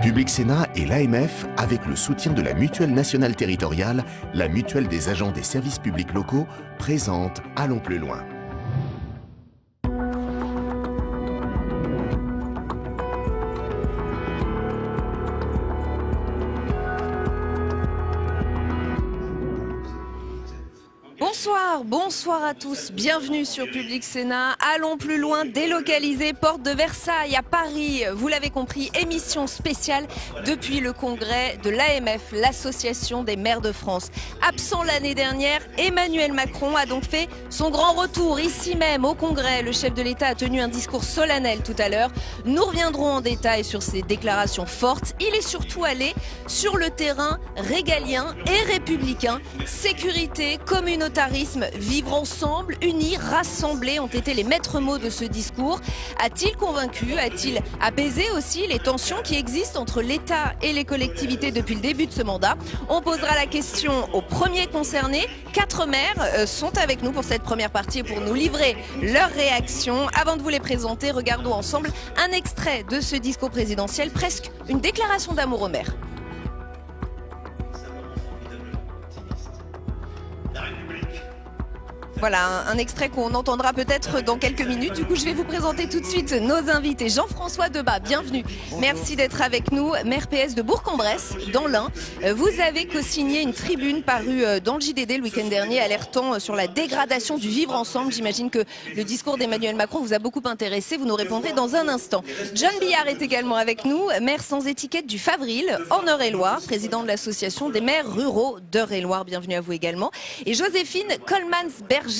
Public Sénat et l'AMF, avec le soutien de la Mutuelle nationale territoriale, la mutuelle des agents des services publics locaux, présente Allons plus loin. Bonsoir à tous, bienvenue sur Public Sénat. Allons plus loin, délocaliser porte de Versailles à Paris. Vous l'avez compris, émission spéciale depuis le congrès de l'AMF, l'Association des maires de France. Absent l'année dernière, Emmanuel Macron a donc fait son grand retour ici même au congrès. Le chef de l'État a tenu un discours solennel tout à l'heure. Nous reviendrons en détail sur ses déclarations fortes. Il est surtout allé sur le terrain régalien et républicain. Sécurité, communautarisme, vivre ensemble, unis, rassemblés ont été les maîtres mots de ce discours. A-t-il convaincu, a-t-il apaisé aussi les tensions qui existent entre l'État et les collectivités depuis le début de ce mandat? On posera la question aux premiers concernés. 4 maires sont avec nous pour cette première partie et pour nous livrer leurs réactions. Avant de vous les présenter, regardons ensemble un extrait de ce discours présidentiel, presque une déclaration d'amour aux maires. Voilà, un extrait qu'on entendra peut-être dans quelques minutes. Du coup, je vais vous présenter tout de suite nos invités. Jean-François Debat, bienvenue. Merci d'être avec nous. Maire PS de Bourg-en-Bresse, dans l'Ain. Vous avez co-signé une tribune parue dans le JDD le week-end dernier, alertant sur la dégradation du vivre ensemble. J'imagine que le discours d'Emmanuel Macron vous a beaucoup intéressé. Vous nous répondrez dans un instant. John Billard est également avec nous, maire sans étiquette du Favril, en Eure-et-Loire, président de l'association des maires ruraux d'Eure-et-Loire. Bienvenue à vous également. Et Joséphine Coleman-Berger,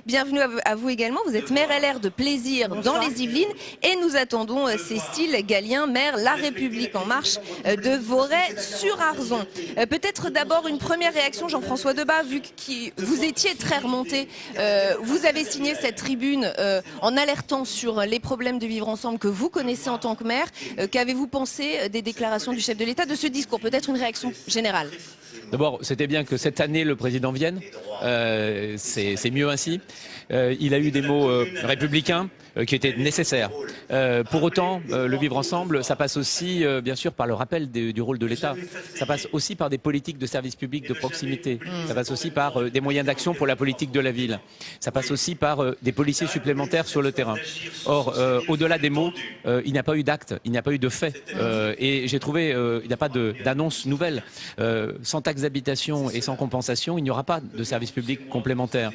bienvenue à vous également. Vous êtes maire LR de Plaisir dans les Yvelines et nous attendons Cécile Gallien, maire La République en marche de Voray-sur-Arzon. Peut-être d'abord une première réaction, Jean-François Debat, vu que vous étiez très remonté. Vous avez signé cette tribune en alertant sur les problèmes de vivre ensemble que vous connaissez en tant que maire. Qu'avez-vous pensé des déclarations du chef de l'État, de ce discours? Peut-être une réaction générale. D'abord, c'était bien que cette année, le président vienne. C'est mieux ainsi. Il a eu des mots républicains qui étaient nécessaires. Pour autant, le vivre ensemble, ça passe aussi, bien sûr, par le rappel du rôle de l'État. Ça passe aussi par des politiques de services publics de proximité. Ça passe aussi par des moyens d'action pour la politique de la ville. Ça passe aussi par des policiers supplémentaires sur le terrain. Or, au-delà des mots, il n'y a pas eu d'actes, il n'y a pas eu de faits. Et j'ai trouvé, il n'y a pas d'annonce nouvelle. Sans taxe d'habitation et sans compensation, il n'y aura pas de services publics complémentaires.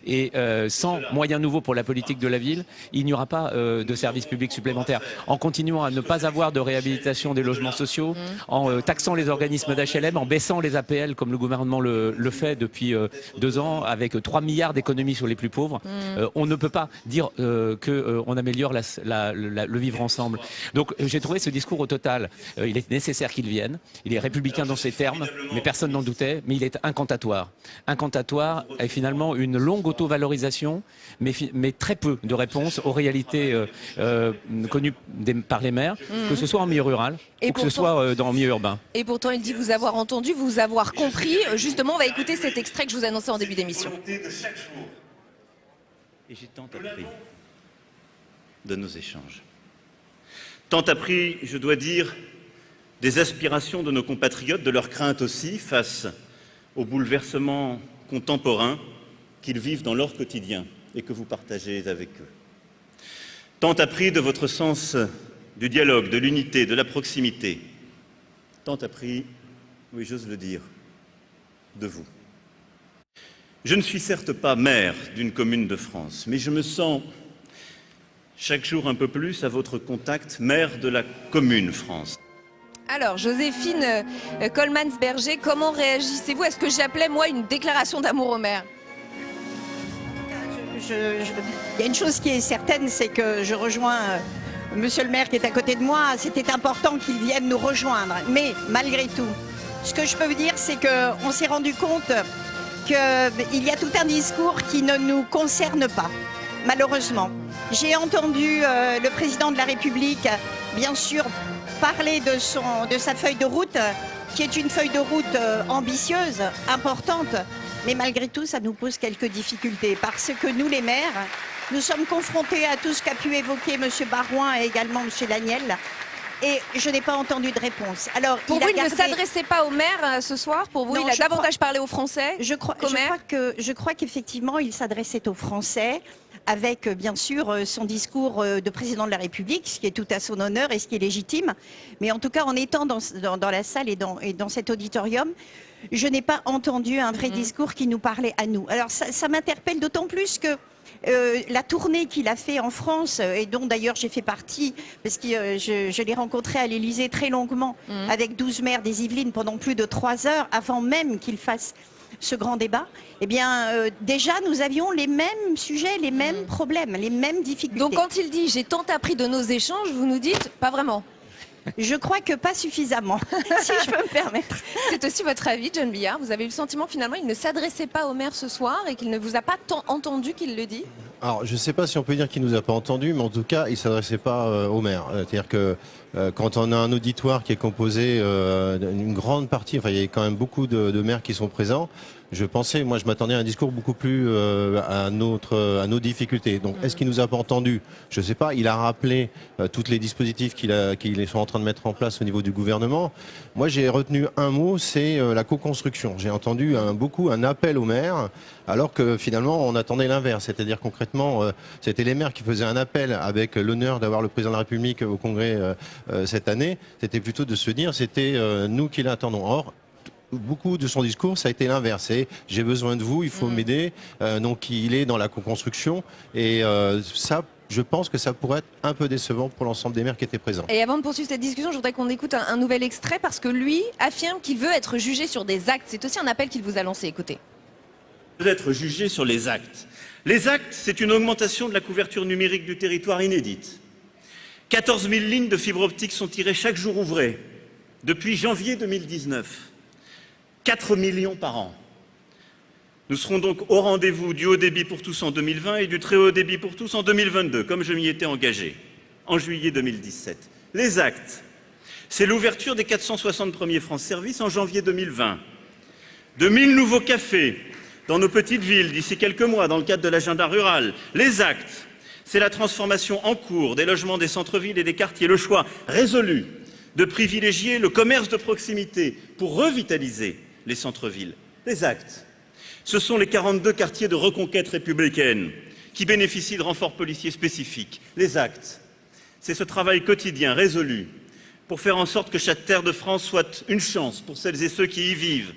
Et sans moyens nouveaux pour la politique de la ville, il n'y aura pas de services publics supplémentaires. En continuant à ne pas avoir de réhabilitation des logements sociaux, en taxant les organismes d'HLM, en baissant les APL comme le gouvernement le fait depuis 2 ans, avec 3 milliards d'économies sur les plus pauvres, on ne peut pas dire qu'on améliore le vivre ensemble. Donc j'ai trouvé ce discours au total, il est nécessaire qu'il vienne, il est républicain dans ses termes, mais personne n'en doutait, mais il est incantatoire. Incantatoire et finalement une longue auto-valorisation, mais très peu de réponses aux réalités connues par les maires, que ce soit en milieu rural ou que ce soit dans le milieu urbain. Et pourtant, il dit vous avoir entendu, vous avoir compris. Justement, on va écouter cet extrait que je vous annonçais en début d'émission. Et j'ai tant appris de nos échanges. Tant appris, je dois dire, des aspirations de nos compatriotes, de leurs craintes aussi, face aux bouleversements contemporains qu'ils vivent dans leur quotidien et que vous partagez avec eux. Tant appris de votre sens du dialogue, de l'unité, de la proximité. Tant appris, oui, j'ose le dire, de vous. Je ne suis certes pas maire d'une commune de France, mais je me sens chaque jour un peu plus à votre contact, maire de la commune France. Alors, Joséphine Coleman-Berger, comment réagissez-vous à ce que j'appelais, moi, une déclaration d'amour au maire? Il y a une chose qui est certaine, c'est que je rejoins monsieur le maire qui est à côté de moi. C'était important qu'il vienne nous rejoindre. Mais malgré tout, ce que je peux vous dire, c'est qu'on s'est rendu compte qu'il y a tout un discours qui ne nous concerne pas, malheureusement. J'ai entendu le président de la République, bien sûr, parler de sa feuille de route, qui est une feuille de route ambitieuse, importante. Mais malgré tout, ça nous pose quelques difficultés parce que nous, les maires, nous sommes confrontés à tout ce qu'a pu évoquer M. Barouin et également M. Laniel. et je n'ai pas entendu de réponse. Alors, Pour vous, il ne s'adressait pas au maire ce soir. Pour vous, Non, il a je davantage parlé aux Français qu'au maire. Je crois qu'effectivement, il s'adressait aux Français avec, bien sûr, son discours de président de la République, ce qui est tout à son honneur et ce qui est légitime. Mais en tout cas, en étant dans la salle et dans cet auditorium, je n'ai pas entendu un vrai discours qui nous parlait à nous. Alors, ça m'interpelle d'autant plus que la tournée qu'il a fait en France, et dont d'ailleurs j'ai fait partie, parce que je l'ai rencontré à l'Élysée très longuement, avec 12 maires des Yvelines pendant plus de 3 heures, avant même qu'il fasse ce grand débat, eh bien, déjà, nous avions les mêmes sujets, les mêmes problèmes, les mêmes difficultés. Donc quand il dit « j'ai tant appris de nos échanges », vous nous dites « pas vraiment ». Je crois que pas suffisamment, si je peux me permettre. C'est aussi votre avis, John Billard. Vous avez eu le sentiment finalement qu'il ne s'adressait pas au maire ce soir et qu'il ne vous a pas tant entendu qu'il le dit? Alors, je ne sais pas si on peut dire qu'il ne nous a pas entendus, mais en tout cas, il ne s'adressait pas au maire. C'est-à-dire que quand on a un auditoire qui est composé d'une grande partie, enfin, il y a quand même beaucoup de maires qui sont présents, je m'attendais à un discours beaucoup plus à nos difficultés. Donc, est-ce qu'il nous a pas entendus? Je ne sais pas. Il a rappelé tous les dispositifs qu'ils sont en train de mettre en place au niveau du gouvernement. Moi, j'ai retenu un mot, c'est la co-construction. J'ai entendu beaucoup un appel aux maires, alors que finalement, on attendait l'inverse. C'est-à-dire concrètement, c'était les maires qui faisaient un appel avec l'honneur d'avoir le président de la République au Congrès cette année. C'était plutôt de se dire, c'était nous qui l'attendons. Or, beaucoup de son discours, ça a été l'inverse. J'ai besoin de vous, il faut m'aider. Donc, il est dans la co-construction. Et ça, je pense que ça pourrait être un peu décevant pour l'ensemble des maires qui étaient présents. Et avant de poursuivre cette discussion, je voudrais qu'on écoute un nouvel extrait parce que lui affirme qu'il veut être jugé sur des actes. C'est aussi un appel qu'il vous a lancé. Écoutez. Il veut être jugé sur les actes. Les actes, c'est une augmentation de la couverture numérique du territoire inédite. 14 000 lignes de fibre optique sont tirées chaque jour ouvré depuis janvier 2019. 4 millions par an. Nous serons donc au rendez-vous du haut débit pour tous en 2020 et du très haut débit pour tous en 2022, comme je m'y étais engagé, en juillet 2017. Les actes, c'est l'ouverture des 460 premiers France Service en janvier 2020. De 1000 nouveaux cafés dans nos petites villes d'ici quelques mois, dans le cadre de l'agenda rural. Les actes, c'est la transformation en cours des logements des centres-villes et des quartiers, le choix résolu de privilégier le commerce de proximité pour revitaliser les centres-villes. Les actes, ce sont les 42 quartiers de reconquête républicaine qui bénéficient de renforts policiers spécifiques. Les actes, c'est ce travail quotidien résolu pour faire en sorte que chaque terre de France soit une chance pour celles et ceux qui y vivent,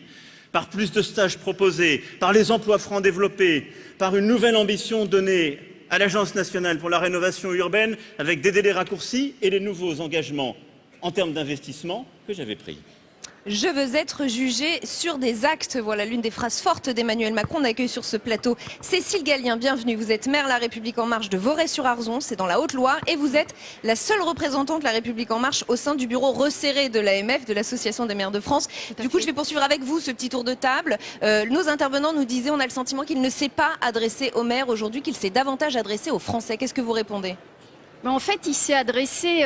par plus de stages proposés, par les emplois francs développés, par une nouvelle ambition donnée à l'Agence nationale pour la rénovation urbaine avec des délais raccourcis et les nouveaux engagements en termes d'investissement que j'avais pris. Je veux être jugé sur des actes. Voilà l'une des phrases fortes d'Emmanuel Macron. On accueille sur ce plateau Cécile Gallien, bienvenue. Vous êtes maire La République En Marche de Voray-sur-Arzon, c'est dans la Haute-Loire. Et vous êtes la seule représentante de La République En Marche au sein du bureau resserré de l'AMF, de l'Association des maires de France. Du coup, je vais poursuivre avec vous ce petit tour de table. Nos intervenants nous disaient, on a le sentiment qu'il ne s'est pas adressé aux maires aujourd'hui, qu'il s'est davantage adressé aux Français. Qu'est-ce que vous répondez? En fait, il s'est adressé,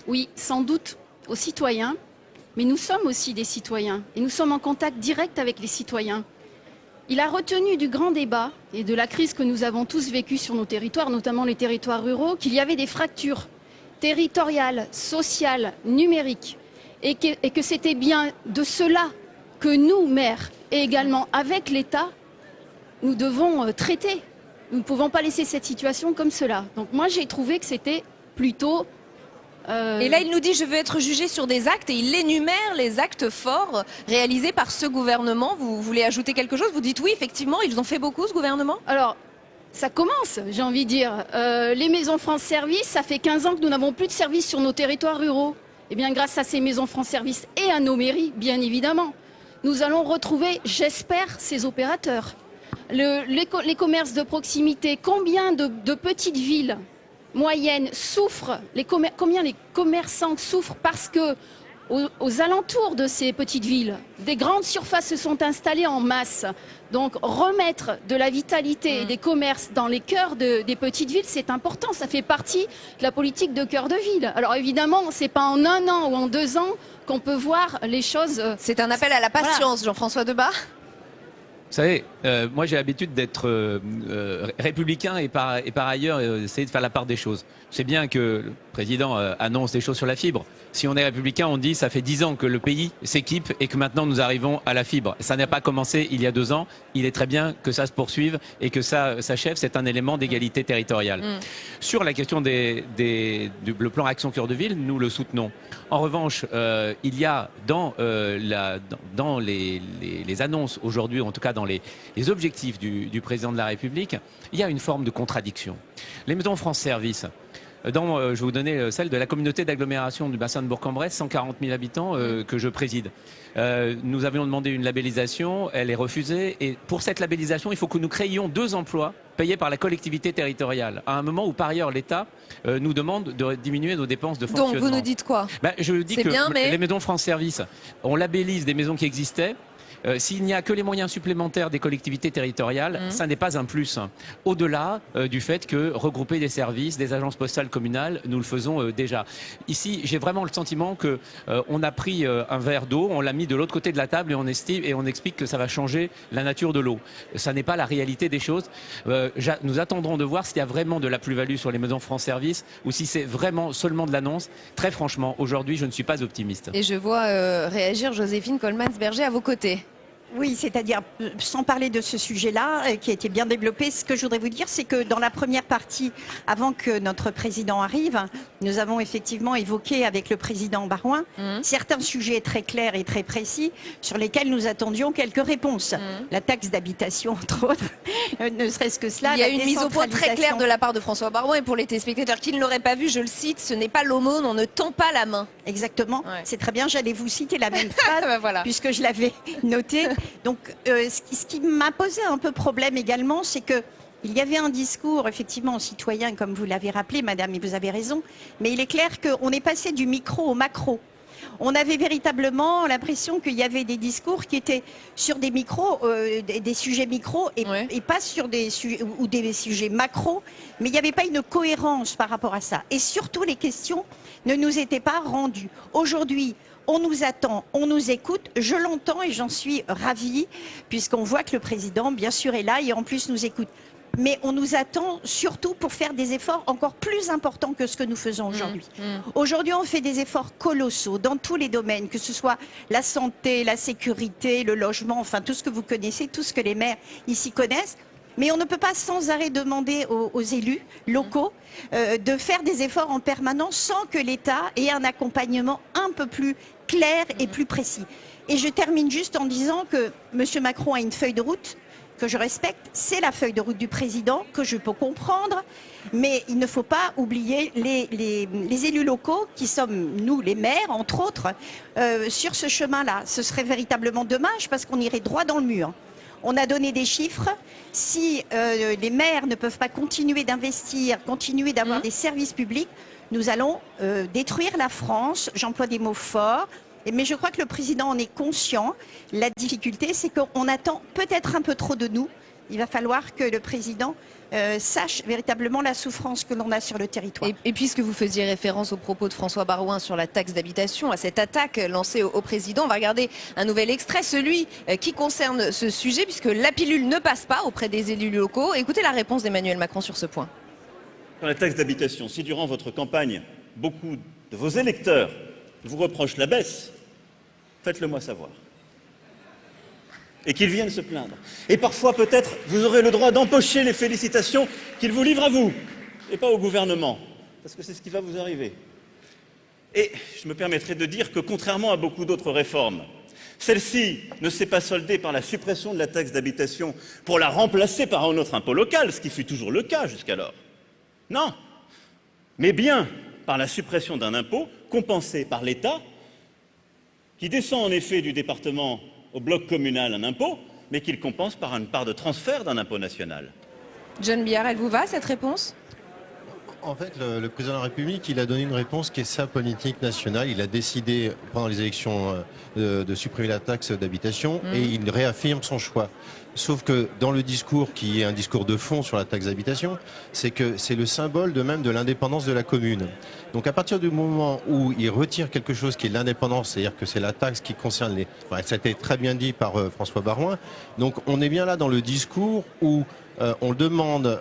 oui, sans doute aux citoyens. Mais nous sommes aussi des citoyens et nous sommes en contact direct avec les citoyens. Il a retenu du grand débat et de la crise que nous avons tous vécue sur nos territoires, notamment les territoires ruraux, qu'il y avait des fractures territoriales, sociales, numériques et que c'était bien de cela que nous, maires, et également avec l'État, nous devons traiter. Nous ne pouvons pas laisser cette situation comme cela. Donc moi, j'ai trouvé que c'était plutôt... Et là, il nous dit « je veux être jugé sur des actes » et il énumère les actes forts réalisés par ce gouvernement. Vous voulez ajouter quelque chose? Vous dites oui, effectivement, ils ont fait beaucoup, ce gouvernement? Alors, ça commence, j'ai envie de dire. Les maisons France Service, ça fait 15 ans que nous n'avons plus de services sur nos territoires ruraux. Eh bien, grâce à ces maisons France Service et à nos mairies, bien évidemment, nous allons retrouver, j'espère, ces opérateurs. Les commerces de proximité, combien de petites villes moyennes souffrent, combien les commerçants souffrent parce que aux alentours de ces petites villes, des grandes surfaces se sont installées en masse. Donc remettre de la vitalité et des commerces dans les cœurs des petites villes, c'est important. Ça fait partie de la politique de cœur de ville. Alors évidemment, c'est pas en 1 an ou en 2 ans qu'on peut voir les choses. C'est un appel à la patience, voilà. Jean-François Debat. Vous savez, Moi, j'ai l'habitude d'être républicain et par ailleurs essayer de faire la part des choses. C'est bien que le président annonce des choses sur la fibre. Si on est républicain, on dit ça fait 10 ans que le pays s'équipe et que maintenant nous arrivons à la fibre. Ça n'a pas commencé il y a 2 ans. Il est très bien que ça se poursuive et que ça s'achève. C'est un élément d'égalité territoriale. Sur la question du plan Action Cœur de Ville, nous le soutenons. En revanche, il y a dans les annonces aujourd'hui, en tout cas dans les objectifs du président de la République, il y a une forme de contradiction. Les maisons France Service, je vais vous donner celle de la communauté d'agglomération du bassin de Bourg-en-Bresse, 140 000 habitants que je préside. Nous avions demandé une labellisation, elle est refusée. Et pour cette labellisation, il faut que nous créions 2 emplois payés par la collectivité territoriale. À un moment où, par ailleurs, l'État nous demande de diminuer nos dépenses de fonctionnement. Donc, vous nous dites quoi? Je dis que les maisons France Service, on labellise des maisons qui existaient. S'il n'y a que les moyens supplémentaires des collectivités territoriales, ça n'est pas un plus. Au-delà du fait que regrouper des services, des agences postales communales, nous le faisons déjà. Ici, j'ai vraiment le sentiment que on a pris un verre d'eau, on l'a mis de l'autre côté de la table et on explique que ça va changer la nature de l'eau. Ça n'est pas la réalité des choses. Nous attendrons de voir s'il y a vraiment de la plus-value sur les maisons France Service ou si c'est vraiment seulement de l'annonce. Très franchement, aujourd'hui, je ne suis pas optimiste. Et je vois réagir Joséphine Coleman-Berger à vos côtés. Oui, c'est-à-dire, sans parler de ce sujet-là, qui a été bien développé, ce que je voudrais vous dire, c'est que dans la première partie, avant que notre président arrive, nous avons effectivement évoqué avec le président Barouin certains sujets très clairs et très précis sur lesquels nous attendions quelques réponses. La taxe d'habitation, entre autres, ne serait-ce que cela. Il y a une mise au point très claire de la part de François Barouin, et pour les téléspectateurs qui ne l'auraient pas vu, je le cite, ce n'est pas l'aumône, on ne tend pas la main. Exactement, c'est très bien, j'allais vous citer la même phrase, voilà. Puisque je l'avais noté. Donc, ce qui m'a posé un peu problème également, c'est que il y avait un discours, effectivement, citoyen, comme vous l'avez rappelé, madame, et vous avez raison, mais il est clair qu'on est passé du micro au macro. On avait véritablement l'impression qu'il y avait des discours qui étaient sur des micros, des sujets micros, et pas sur des sujets macros, mais il n'y avait pas une cohérence par rapport à ça. Et surtout, les questions ne nous étaient pas rendues. Aujourd'hui, on nous attend, on nous écoute, je l'entends et j'en suis ravie, puisqu'on voit que le président, bien sûr, est là et en plus nous écoute. Mais on nous attend surtout pour faire des efforts encore plus importants que ce que nous faisons aujourd'hui. Aujourd'hui, on fait des efforts colossaux dans tous les domaines, que ce soit la santé, la sécurité, le logement, enfin tout ce que vous connaissez, tout ce que les maires ici connaissent. Mais on ne peut pas sans arrêt demander aux élus locaux de faire des efforts en permanence sans que l'État ait un accompagnement un peu plus clair et plus précis. Et je termine juste en disant que M. Macron a une feuille de route que je respecte. C'est la feuille de route du président que je peux comprendre. Mais il ne faut pas oublier les élus locaux qui sommes, nous, les maires, entre autres, sur ce chemin-là. Ce serait véritablement dommage parce qu'on irait droit dans le mur. On a donné des chiffres. Si les maires ne peuvent pas continuer d'investir, continuer d'avoir des services publics, nous allons détruire la France. J'emploie des mots forts. Mais je crois que le président en est conscient. La difficulté, c'est qu'on attend peut-être un peu trop de nous. Il va falloir que le président sache véritablement la souffrance que l'on a sur le territoire. Et puisque vous faisiez référence aux propos de François Barouin sur la taxe d'habitation, à cette attaque lancée au président, on va regarder un nouvel extrait, celui qui concerne ce sujet, puisque la pilule ne passe pas auprès des élus locaux. Écoutez la réponse d'Emmanuel Macron sur ce point. Sur la taxe d'habitation, si durant votre campagne, beaucoup de vos électeurs vous reprochent la baisse, faites-le moi savoir. Et qu'ils viennent se plaindre. Et parfois, peut-être, vous aurez le droit d'empocher les félicitations qu'ils vous livrent à vous, et pas au gouvernement, parce que c'est ce qui va vous arriver. Et je me permettrai de dire que, contrairement à beaucoup d'autres réformes, celle-ci ne s'est pas soldée par la suppression de la taxe d'habitation pour la remplacer par un autre impôt local, ce qui fut toujours le cas jusqu'alors. Non, mais bien par la suppression d'un impôt compensé par l'État, qui descend en effet du département au bloc communal un impôt, mais qu'il compense par une part de transfert d'un impôt national. John Biard, elle vous va cette réponse? En fait, le président de la République, il a donné une réponse qui est sa politique nationale. Il a décidé, pendant les élections, de supprimer la taxe d'habitation et il réaffirme son choix. Sauf que dans le discours, qui est un discours de fond sur la taxe d'habitation, c'est que c'est le symbole de même de l'indépendance de la commune. Donc à partir du moment où il retire quelque chose qui est l'indépendance, c'est-à-dire que c'est la taxe qui concerne les... Enfin, ça a été très bien dit par François Baroin. Donc on est bien là dans le discours où on demande,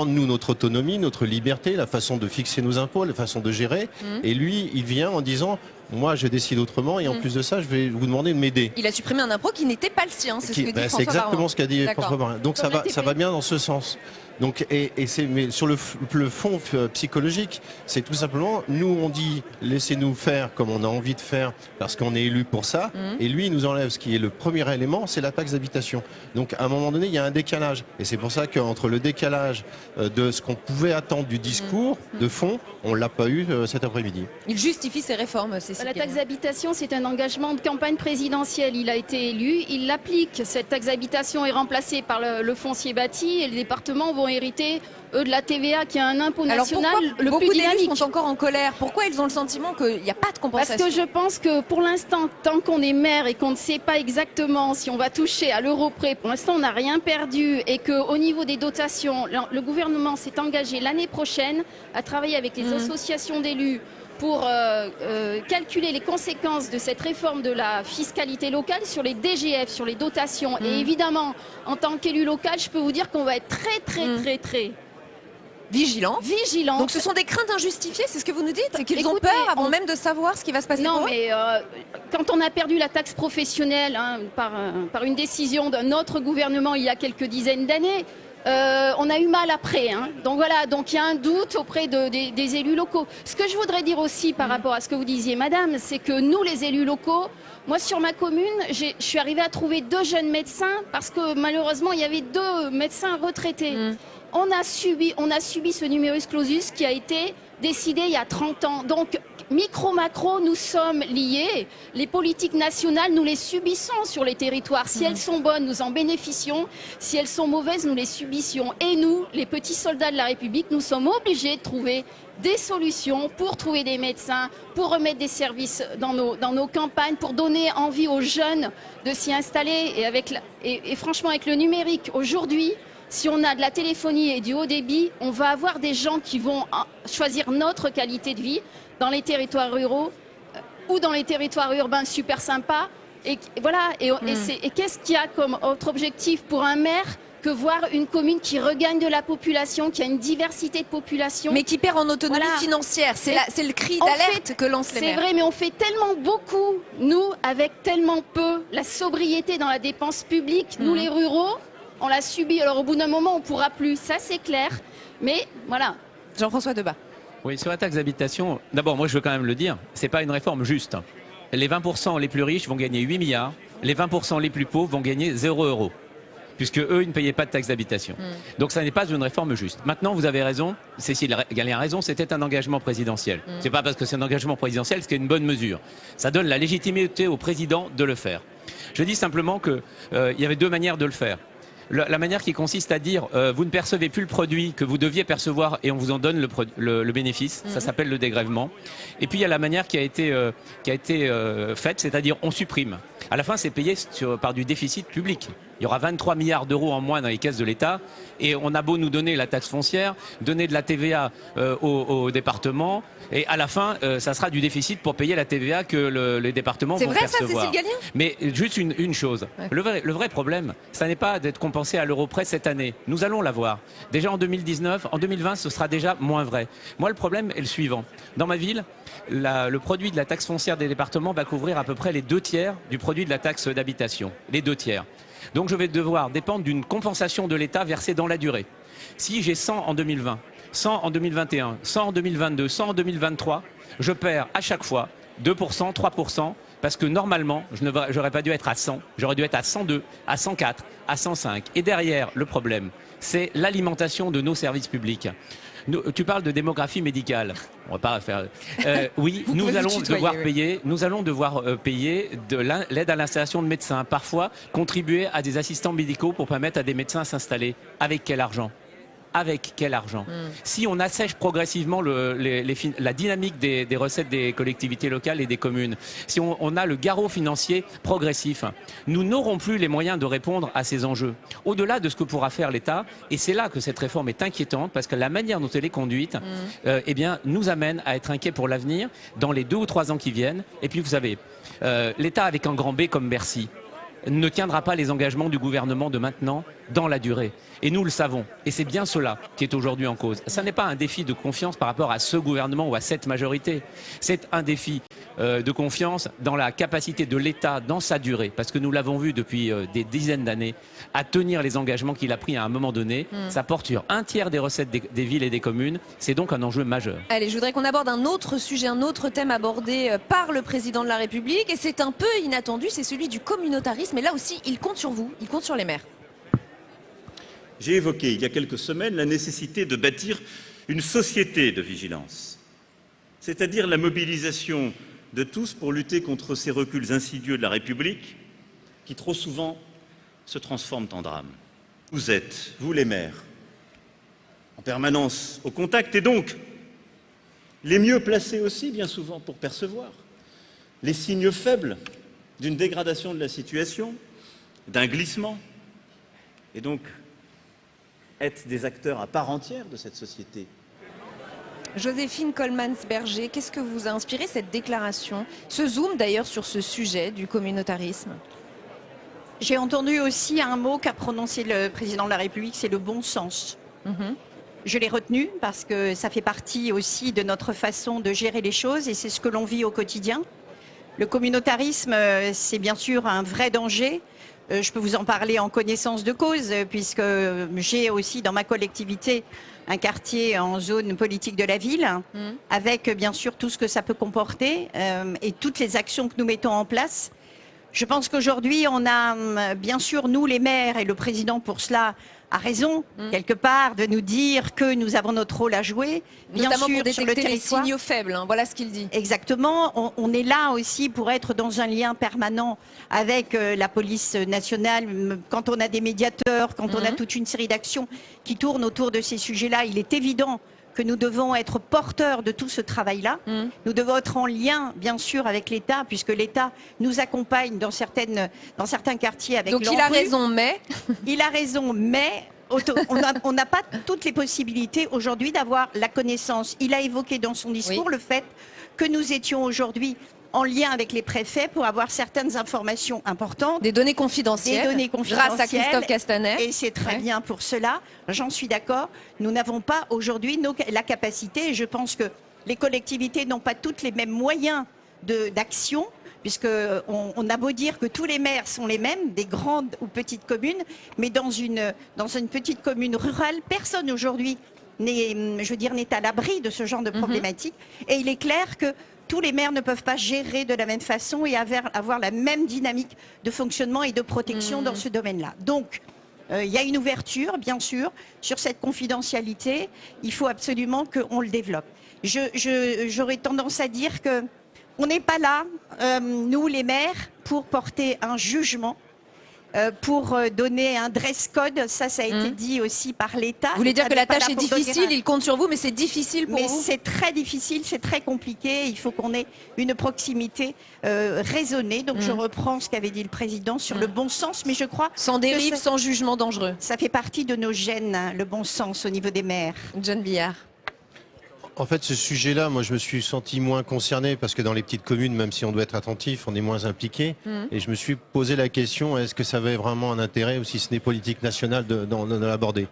nous, notre autonomie, notre liberté, la façon de fixer nos impôts, la façon de gérer. Et lui, il vient en disant, moi, je décide autrement et en plus de ça, je vais vous demander de m'aider. Il a supprimé un impôt qui n'était pas le sien, c'est ce que dit François C'est exactement Baroin. ce qu'a dit François Baroin. Donc ça va bien dans ce sens. Donc, mais sur le fond psychologique, c'est tout simplement, nous on dit laissez-nous faire comme on a envie de faire parce qu'on est élu pour ça, et lui il nous enlève ce qui est le premier élément, c'est la taxe d'habitation. Donc à un moment donné, il y a un décalage. Et c'est pour ça qu'entre le décalage de ce qu'on pouvait attendre du discours de fond, on l'a pas eu cet après-midi. Il justifie ses réformes, c'est ça. La taxe d'habitation, c'est un engagement de campagne présidentielle. Il a été élu, il l'applique. Cette taxe d'habitation est remplacée par le foncier bâti et les départements vont hériter, eux, de la TVA qui est un impôt national le beaucoup plus d'élus dynamique. sont encore en colère? Pourquoi ils ont le sentiment qu'il n'y a pas de compensation? Parce que je pense que pour l'instant, tant qu'on est maire et qu'on ne sait pas exactement si on va toucher à l'euro près, pour l'instant on n'a rien perdu et qu'au niveau des dotations, le gouvernement s'est engagé l'année prochaine à travailler avec les associations d'élus pour calculer les conséquences de cette réforme de la fiscalité locale sur les DGF, sur les dotations. Et évidemment, en tant qu'élu local, je peux vous dire qu'on va être très vigilant. Donc ce sont des craintes injustifiées, c'est ce que vous nous dites? C'est qu'ils ont peur avant même de savoir ce qui va se passer? Non, mais quand on a perdu la taxe professionnelle par une décision d'un autre gouvernement il y a quelques dizaines d'années, on a eu mal après. Donc voilà, donc il y a un doute auprès des élus locaux. Ce que je voudrais dire aussi par rapport à ce que vous disiez, madame, c'est que nous, les élus locaux, moi sur ma commune, je suis arrivée à trouver 2 jeunes médecins parce que malheureusement, il y avait 2 médecins retraités. On a subi ce numerus clausus qui a été décidé il y a 30 ans. Donc, micro-macro, nous sommes liés. Les politiques nationales, nous les subissons sur les territoires. Si elles sont bonnes, nous en bénéficions. Si elles sont mauvaises, nous les subissions. Et nous, les petits soldats de la République, nous sommes obligés de trouver des solutions pour trouver des médecins, pour remettre des services dans nos campagnes, pour donner envie aux jeunes de s'y installer. Et franchement, avec le numérique, aujourd'hui, si on a de la téléphonie et du haut débit, on va avoir des gens qui vont choisir notre qualité de vie dans les territoires ruraux ou dans les territoires urbains super sympas. Et voilà. Et qu'est-ce qu'il y a comme autre objectif pour un maire que voir une commune qui regagne de la population, qui a une diversité de population, mais qui perd en autonomie financière? C'est le cri d'alerte que lancent les maires. C'est vrai, mais on fait tellement beaucoup, nous, avec tellement peu. La sobriété dans la dépense publique, nous les ruraux, on l'a subi. Alors au bout d'un moment, on ne pourra plus, ça c'est clair. Mais voilà. Jean-François Debat. Oui, sur la taxe d'habitation, d'abord, moi je veux quand même le dire, c'est pas une réforme juste. Les 20% les plus riches vont gagner 8 milliards, les 20% les plus pauvres vont gagner 0 €, puisque eux, ils ne payaient pas de taxe d'habitation. Donc ça n'est pas une réforme juste. Maintenant, vous avez raison, Cécile Gallien a raison, c'était un engagement présidentiel. C'est pas parce que c'est un engagement présidentiel, c'est une bonne mesure. Ça donne la légitimité au président de le faire. Je dis simplement qu'il y avait 2 manières de le faire. La manière qui consiste à dire vous ne percevez plus le produit que vous deviez percevoir et on vous en donne le bénéfice, ça s'appelle le dégrèvement. Et puis il y a la manière qui a été faite, c'est-à-dire on supprime. À la fin, c'est payé par du déficit public. Il y aura 23 milliards d'euros en moins dans les caisses de l'État et on a beau nous donner la taxe foncière, donner de la TVA aux départements et à la fin, ça sera du déficit pour payer la TVA que les départements vont percevoir. C'est vrai ça, Cécile Gallien? Mais juste une chose, le vrai problème, ça n'est pas d'être compensé à l'euro près cette année. Nous allons l'avoir. Déjà en 2019, en 2020, ce sera déjà moins vrai. Moi, le problème est le suivant. Dans ma ville, le produit de la taxe foncière des départements va couvrir à peu près les 2/3 du produit de la taxe d'habitation. Les 2/3. Donc je vais devoir dépendre d'une compensation de l'État versée dans la durée. Si j'ai 100 en 2020, 100 en 2021, 100 en 2022, 100 en 2023, je perds à chaque fois 2%, 3%, parce que normalement, je n'aurais pas dû être à 100, j'aurais dû être à 102, à 104, à 105. Et derrière, le problème, c'est l'alimentation de nos services publics. Tu parles de démographie médicale. On va pas faire. Oui, nous allons devoir payer de l'aide à l'installation de médecins. Parfois, contribuer à des assistants médicaux pour permettre à des médecins de s'installer. Avec quel argent? avec quel argent? Si on assèche progressivement la dynamique des recettes des collectivités locales et des communes, si on a le garrot financier progressif, nous n'aurons plus les moyens de répondre à ces enjeux. Au-delà de ce que pourra faire l'État, et c'est là que cette réforme est inquiétante, parce que la manière dont elle est conduite eh bien, nous amène à être inquiets pour l'avenir, dans les 2 ou 3 ans qui viennent. Et puis vous savez, l'État avec un grand B comme Bercy ne tiendra pas les engagements du gouvernement de maintenant dans la durée. Et nous le savons. Et c'est bien cela qui est aujourd'hui en cause. Ça n'est pas un défi de confiance par rapport à ce gouvernement ou à cette majorité. C'est un défi de confiance dans la capacité de l'État, dans sa durée, parce que nous l'avons vu depuis des dizaines d'années, à tenir les engagements qu'il a pris à un moment donné. Ça porte sur 1/3 des recettes des villes et des communes. C'est donc un enjeu majeur. Allez, je voudrais qu'on aborde un autre sujet, un autre thème abordé par le président de la République. Et c'est un peu inattendu, c'est celui du communautarisme. Et là aussi, il compte sur vous, il compte sur les maires. J'ai évoqué il y a quelques semaines la nécessité de bâtir une société de vigilance, c'est-à-dire la mobilisation de tous pour lutter contre ces reculs insidieux de la République qui trop souvent se transforment en drame. Vous êtes, vous les maires, en permanence au contact et donc les mieux placés aussi bien souvent pour percevoir les signes faibles d'une dégradation de la situation, d'un glissement et donc être des acteurs à part entière de cette société. Joséphine Coleman-Berger, qu'est-ce que vous a inspiré cette déclaration? Ce zoom d'ailleurs sur ce sujet du communautarisme. J'ai entendu aussi un mot qu'a prononcé le président de la République, c'est le bon sens. Je l'ai retenu parce que ça fait partie aussi de notre façon de gérer les choses et c'est ce que l'on vit au quotidien. Le communautarisme, c'est bien sûr un vrai danger. Je peux vous en parler en connaissance de cause, puisque j'ai aussi dans ma collectivité un quartier en zone politique de la ville, avec bien sûr tout ce que ça peut comporter et toutes les actions que nous mettons en place. Je pense qu'aujourd'hui, on a bien sûr, nous les maires et le président pour cela a raison, quelque part, de nous dire que nous avons notre rôle à jouer. Bien Notamment sûr, pour détecter sur le les territoire. signaux faibles, hein, voilà ce qu'il dit. Exactement, on est là aussi pour être dans un lien permanent avec la police nationale. Quand on a des médiateurs, quand on a toute une série d'actions qui tournent autour de ces sujets-là, il est évident que nous devons être porteurs de tout ce travail-là. Nous devons être en lien, bien sûr, avec l'État, puisque l'État nous accompagne dans certains quartiers avec Donc il a raison, mais... Il a raison, mais... On n'a pas toutes les possibilités aujourd'hui d'avoir la connaissance. Il a évoqué dans son discours le fait que nous étions aujourd'hui en lien avec les préfets pour avoir certaines informations importantes. Des données confidentielles. Grâce à Christophe Castaner. Et c'est très bien pour cela, j'en suis d'accord. Nous n'avons pas aujourd'hui la capacité, et je pense que les collectivités n'ont pas toutes les mêmes moyens d'action, puisqu'on a beau dire que tous les maires sont les mêmes, des grandes ou petites communes, mais dans une petite commune rurale, personne aujourd'hui n'est à l'abri de ce genre de problématique. Et il est clair que tous les maires ne peuvent pas gérer de la même façon et avoir la même dynamique de fonctionnement et de protection dans ce domaine-là. Donc, il y a une ouverture, bien sûr, sur cette confidentialité. Il faut absolument qu'on le développe. J'aurais tendance à dire que on n'est pas là, nous les maires, pour porter un jugement, pour donner un dress code. Ça a été dit aussi par l'État. Vous voulez dire que la tâche est difficile, il compte sur vous, mais c'est difficile pour vous? Mais c'est très difficile, c'est très compliqué. Il faut qu'on ait une proximité raisonnée. Donc je reprends ce qu'avait dit le président sur le bon sens, mais je crois... Sans dérive, sans jugement dangereux. Ça fait partie de nos gènes, hein, le bon sens au niveau des maires. John Billard. En fait, ce sujet-là, moi, je me suis senti moins concerné parce que dans les petites communes, même si on doit être attentif, on est moins impliqué. Et je me suis posé la question, est-ce que ça avait vraiment un intérêt ou si ce n'est politique nationale de l'aborder?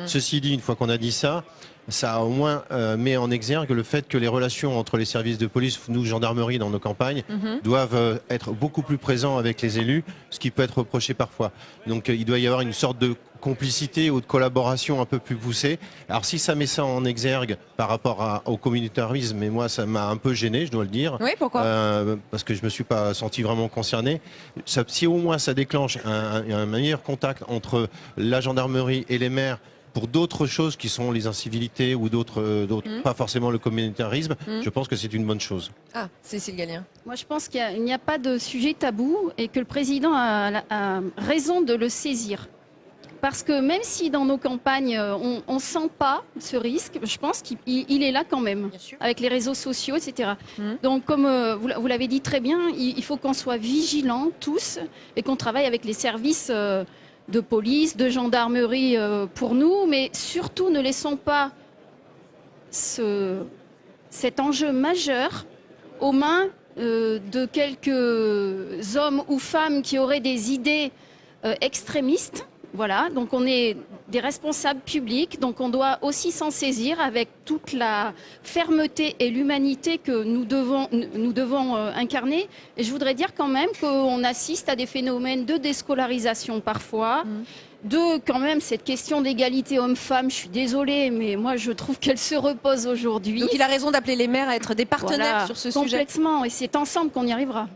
Ceci dit, une fois qu'on a dit ça, ça au moins met en exergue le fait que les relations entre les services de police, nous, gendarmerie, dans nos campagnes, doivent être beaucoup plus présents avec les élus, ce qui peut être reproché parfois. Donc il doit y avoir une sorte de complicité ou de collaboration un peu plus poussée. Alors si ça met ça en exergue par rapport au communautarisme, mais moi ça m'a un peu gêné, je dois le dire. Oui, pourquoi? Parce que je me suis pas senti vraiment concerné. Si au moins ça déclenche un meilleur contact entre la gendarmerie et les maires pour d'autres choses qui sont les incivilités ou d'autres, pas forcément le communautarisme, je pense que c'est une bonne chose. Ah, Cécile Gallien. Moi, je pense qu'il n'y a pas de sujet tabou et que le président a raison de le saisir. parce que même si dans nos campagnes, on ne sent pas ce risque, je pense qu'il est là quand même, avec les réseaux sociaux, etc. Donc, comme vous l'avez dit très bien, il faut qu'on soit vigilants tous et qu'on travaille avec les services de police, de gendarmerie pour nous, mais surtout ne laissons pas cet enjeu majeur aux mains de quelques hommes ou femmes qui auraient des idées extrémistes. Voilà, donc on est des responsables publics, donc on doit aussi s'en saisir avec toute la fermeté et l'humanité que nous devons incarner. Et je voudrais dire quand même qu'on assiste à des phénomènes de déscolarisation parfois, quand même cette question d'égalité homme-femme, je suis désolée, mais moi je trouve qu'elle se repose aujourd'hui. Donc il a raison d'appeler les maires à être des partenaires sur ce sujet. Complètement, et c'est ensemble qu'on y arrivera.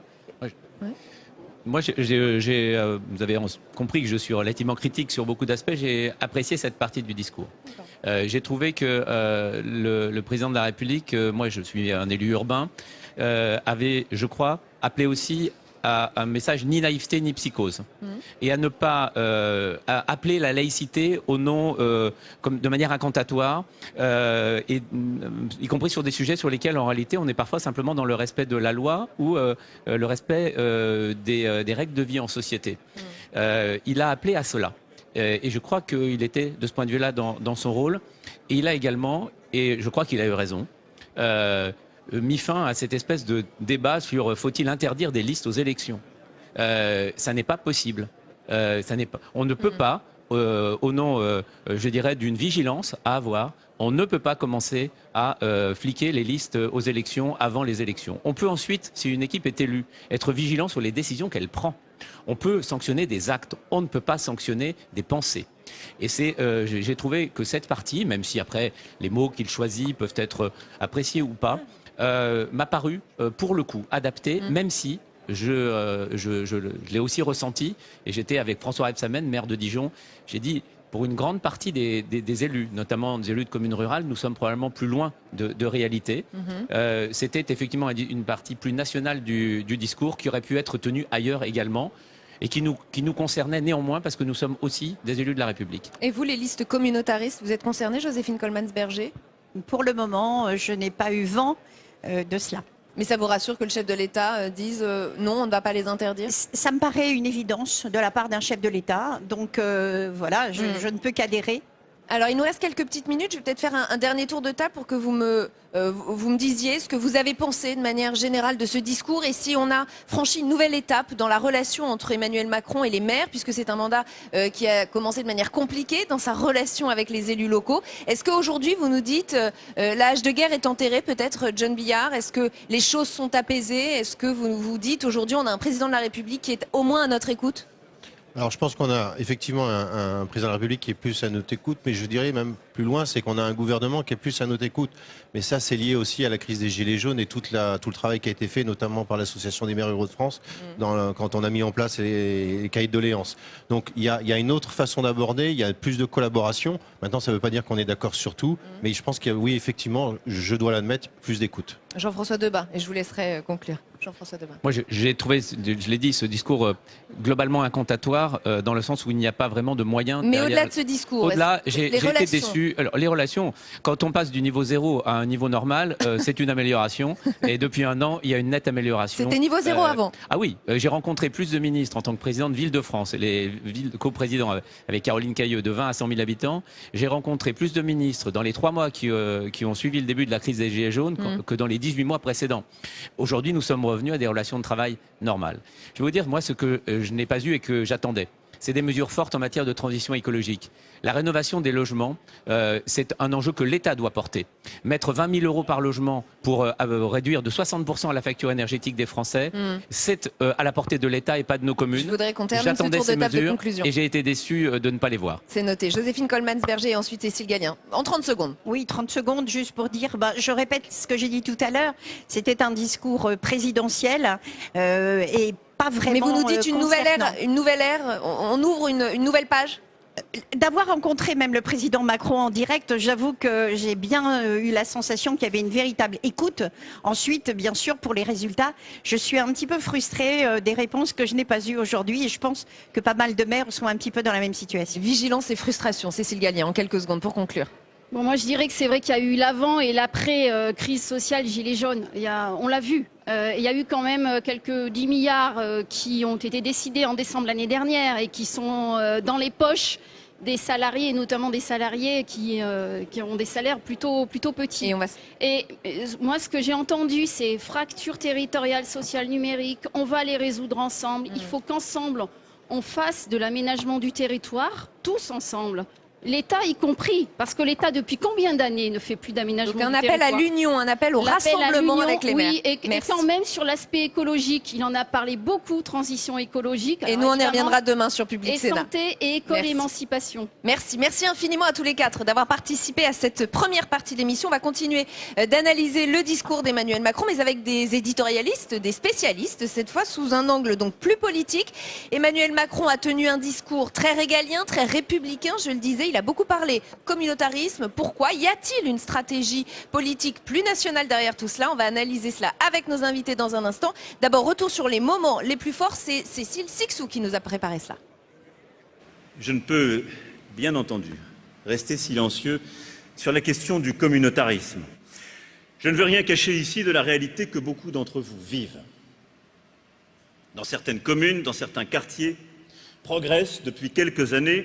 Moi, vous avez compris que je suis relativement critique sur beaucoup d'aspects. J'ai apprécié cette partie du discours. J'ai trouvé que le président de la République, moi je suis un élu urbain, avait, je crois, appelé aussi à un message ni naïveté ni psychose, et à ne pas à appeler la laïcité au nom comme de manière incantatoire, et y compris sur des sujets sur lesquels en réalité on est parfois simplement dans le respect de la loi ou le respect des règles de vie en société. Il a appelé à cela, et je crois qu'il était de ce point de vue-là dans son rôle, et il a également, et je crois qu'il a eu raison, mis fin à cette espèce de débat sur faut-il interdire des listes aux élections. Ça n'est pas possible. On ne peut pas, au nom, je dirais, d'une vigilance à avoir, on ne peut pas commencer à fliquer les listes aux élections avant les élections. On peut ensuite, si une équipe est élue, être vigilant sur les décisions qu'elle prend. On peut sanctionner des actes, on ne peut pas sanctionner des pensées. Et j'ai trouvé que cette partie, même si après les mots qu'il choisit peuvent être appréciés ou pas, m'a paru, pour le coup, adapté, même si je l'ai aussi ressenti, et j'étais avec François Rebsamen, maire de Dijon, j'ai dit, pour une grande partie des élus, notamment des élus de communes rurales, nous sommes probablement plus loin de réalité. C'était effectivement une partie plus nationale du discours qui aurait pu être tenue ailleurs également, et qui nous concernait néanmoins parce que nous sommes aussi des élus de la République. Et vous, les listes communautaristes, vous êtes concernée, Joséphine Coleman-Berger? Pour le moment, je n'ai pas eu vent de cela. Mais ça vous rassure que le chef de l'État dise non, on ne va pas les interdire? Ça me paraît une évidence de la part d'un chef de l'État. Donc voilà, je ne peux qu'adhérer. Alors, il nous reste quelques petites minutes. Je vais peut-être faire un dernier tour de table pour que vous me disiez ce que vous avez pensé de manière générale de ce discours, et si on a franchi une nouvelle étape dans la relation entre Emmanuel Macron et les maires, puisque c'est un mandat qui a commencé de manière compliquée dans sa relation avec les élus locaux. Est-ce qu'aujourd'hui, vous nous dites l'âge de guerre est enterré, peut-être, John Billard? Est-ce que les choses sont apaisées? Est-ce que vous vous dites aujourd'hui, on a un président de la République qui est au moins à notre écoute? Alors je pense qu'on a effectivement un président de la République qui est plus à notre écoute, mais je dirais même plus loin, c'est qu'on a un gouvernement qui est plus à notre écoute. Mais ça, c'est lié aussi à la crise des Gilets jaunes et tout le travail qui a été fait, notamment par l'Association des maires ruraux de France, quand on a mis en place les cahiers de doléances. Donc il y a une autre façon d'aborder, il y a plus de collaboration. Maintenant, ça ne veut pas dire qu'on est d'accord sur tout, mais je pense qu'il y a, oui, effectivement, je dois l'admettre, plus d'écoute. Jean-François Debat, et je vous laisserai conclure. Jean-François Debat. Moi, j'ai trouvé, je l'ai dit, ce discours globalement incantatoire, dans le sens où il n'y a pas vraiment de moyens. Mais au-delà de ce discours, au-delà, j'ai été déçu. Alors, les relations, quand on passe du niveau 0 à un niveau normal, c'est une amélioration. Et depuis un an, il y a une nette amélioration. C'était niveau 0 avant. Ah oui, j'ai rencontré plus de ministres en tant que président de Ville-de-France, et les villes coprésidents avec Caroline Cailleux, de 20 à 100 000 habitants. J'ai rencontré plus de ministres dans les 3 mois qui ont suivi le début de la crise des Gilets jaunes que dans les 18 mois précédents. Aujourd'hui, nous sommes revenus à des relations de travail normales. Je vais vous dire, moi, ce que je n'ai pas eu et que j'attendais, c'est des mesures fortes en matière de transition écologique. La rénovation des logements, c'est un enjeu que l'État doit porter. Mettre 20 000 € par logement pour réduire de 60% la facture énergétique des Français, c'est à la portée de l'État et pas de nos communes. Je voudrais qu'on termine ce tour de table de conclusion. Et j'ai été déçu de ne pas les voir. C'est noté. Joséphine Coleman-Berger et ensuite Cécile Gallien. En 30 secondes. Oui, 30 secondes, juste pour dire, je répète ce que j'ai dit tout à l'heure, c'était un discours présidentiel et pas vraiment. Mais vous nous dites une nouvelle ère, on ouvre une nouvelle page? D'avoir rencontré même le président Macron en direct, j'avoue que j'ai bien eu la sensation qu'il y avait une véritable écoute. Ensuite, bien sûr, pour les résultats, je suis un petit peu frustrée des réponses que je n'ai pas eues aujourd'hui et je pense que pas mal de maires sont un petit peu dans la même situation. Vigilance et frustration. Cécile Gallien, en quelques secondes pour conclure. Bon, moi, je dirais que c'est vrai qu'il y a eu l'avant et l'après crise sociale, gilets jaunes. On l'a vu. Il y a eu quand même quelques 10 milliards qui ont été décidés en décembre l'année dernière et qui sont dans les poches des salariés, et notamment des salariés qui ont des salaires plutôt petits. Et moi, ce que j'ai entendu, c'est fracture territoriale, sociale, numérique. On va les résoudre ensemble. Il faut qu'ensemble, on fasse de l'aménagement du territoire, tous ensemble. L'État y compris, parce que l'État, depuis combien d'années ne fait plus d'aménagement du territoire ? Donc un appel à l'union, un appel au rassemblement avec les maires. Oui, et quand même sur l'aspect écologique, il en a parlé beaucoup, transition écologique. Et nous, on y reviendra demain sur Public Sénat. Et santé, et école, émancipation. Merci infiniment à tous les quatre d'avoir participé à cette première partie de l'émission. On va continuer d'analyser le discours d'Emmanuel Macron, mais avec des éditorialistes, des spécialistes, cette fois sous un angle donc plus politique. Emmanuel Macron a tenu un discours très régalien, très républicain, je le disais. Il a beaucoup parlé communautarisme. Pourquoi ? Y a-t-il une stratégie politique plus nationale derrière tout cela ? On va analyser cela avec nos invités dans un instant. D'abord, retour sur les moments les plus forts. C'est Cécile Cixous qui nous a préparé cela. Je ne peux, bien entendu, rester silencieux sur la question du communautarisme. Je ne veux rien cacher ici de la réalité que beaucoup d'entre vous vivent. Dans certaines communes, dans certains quartiers, progresse depuis quelques années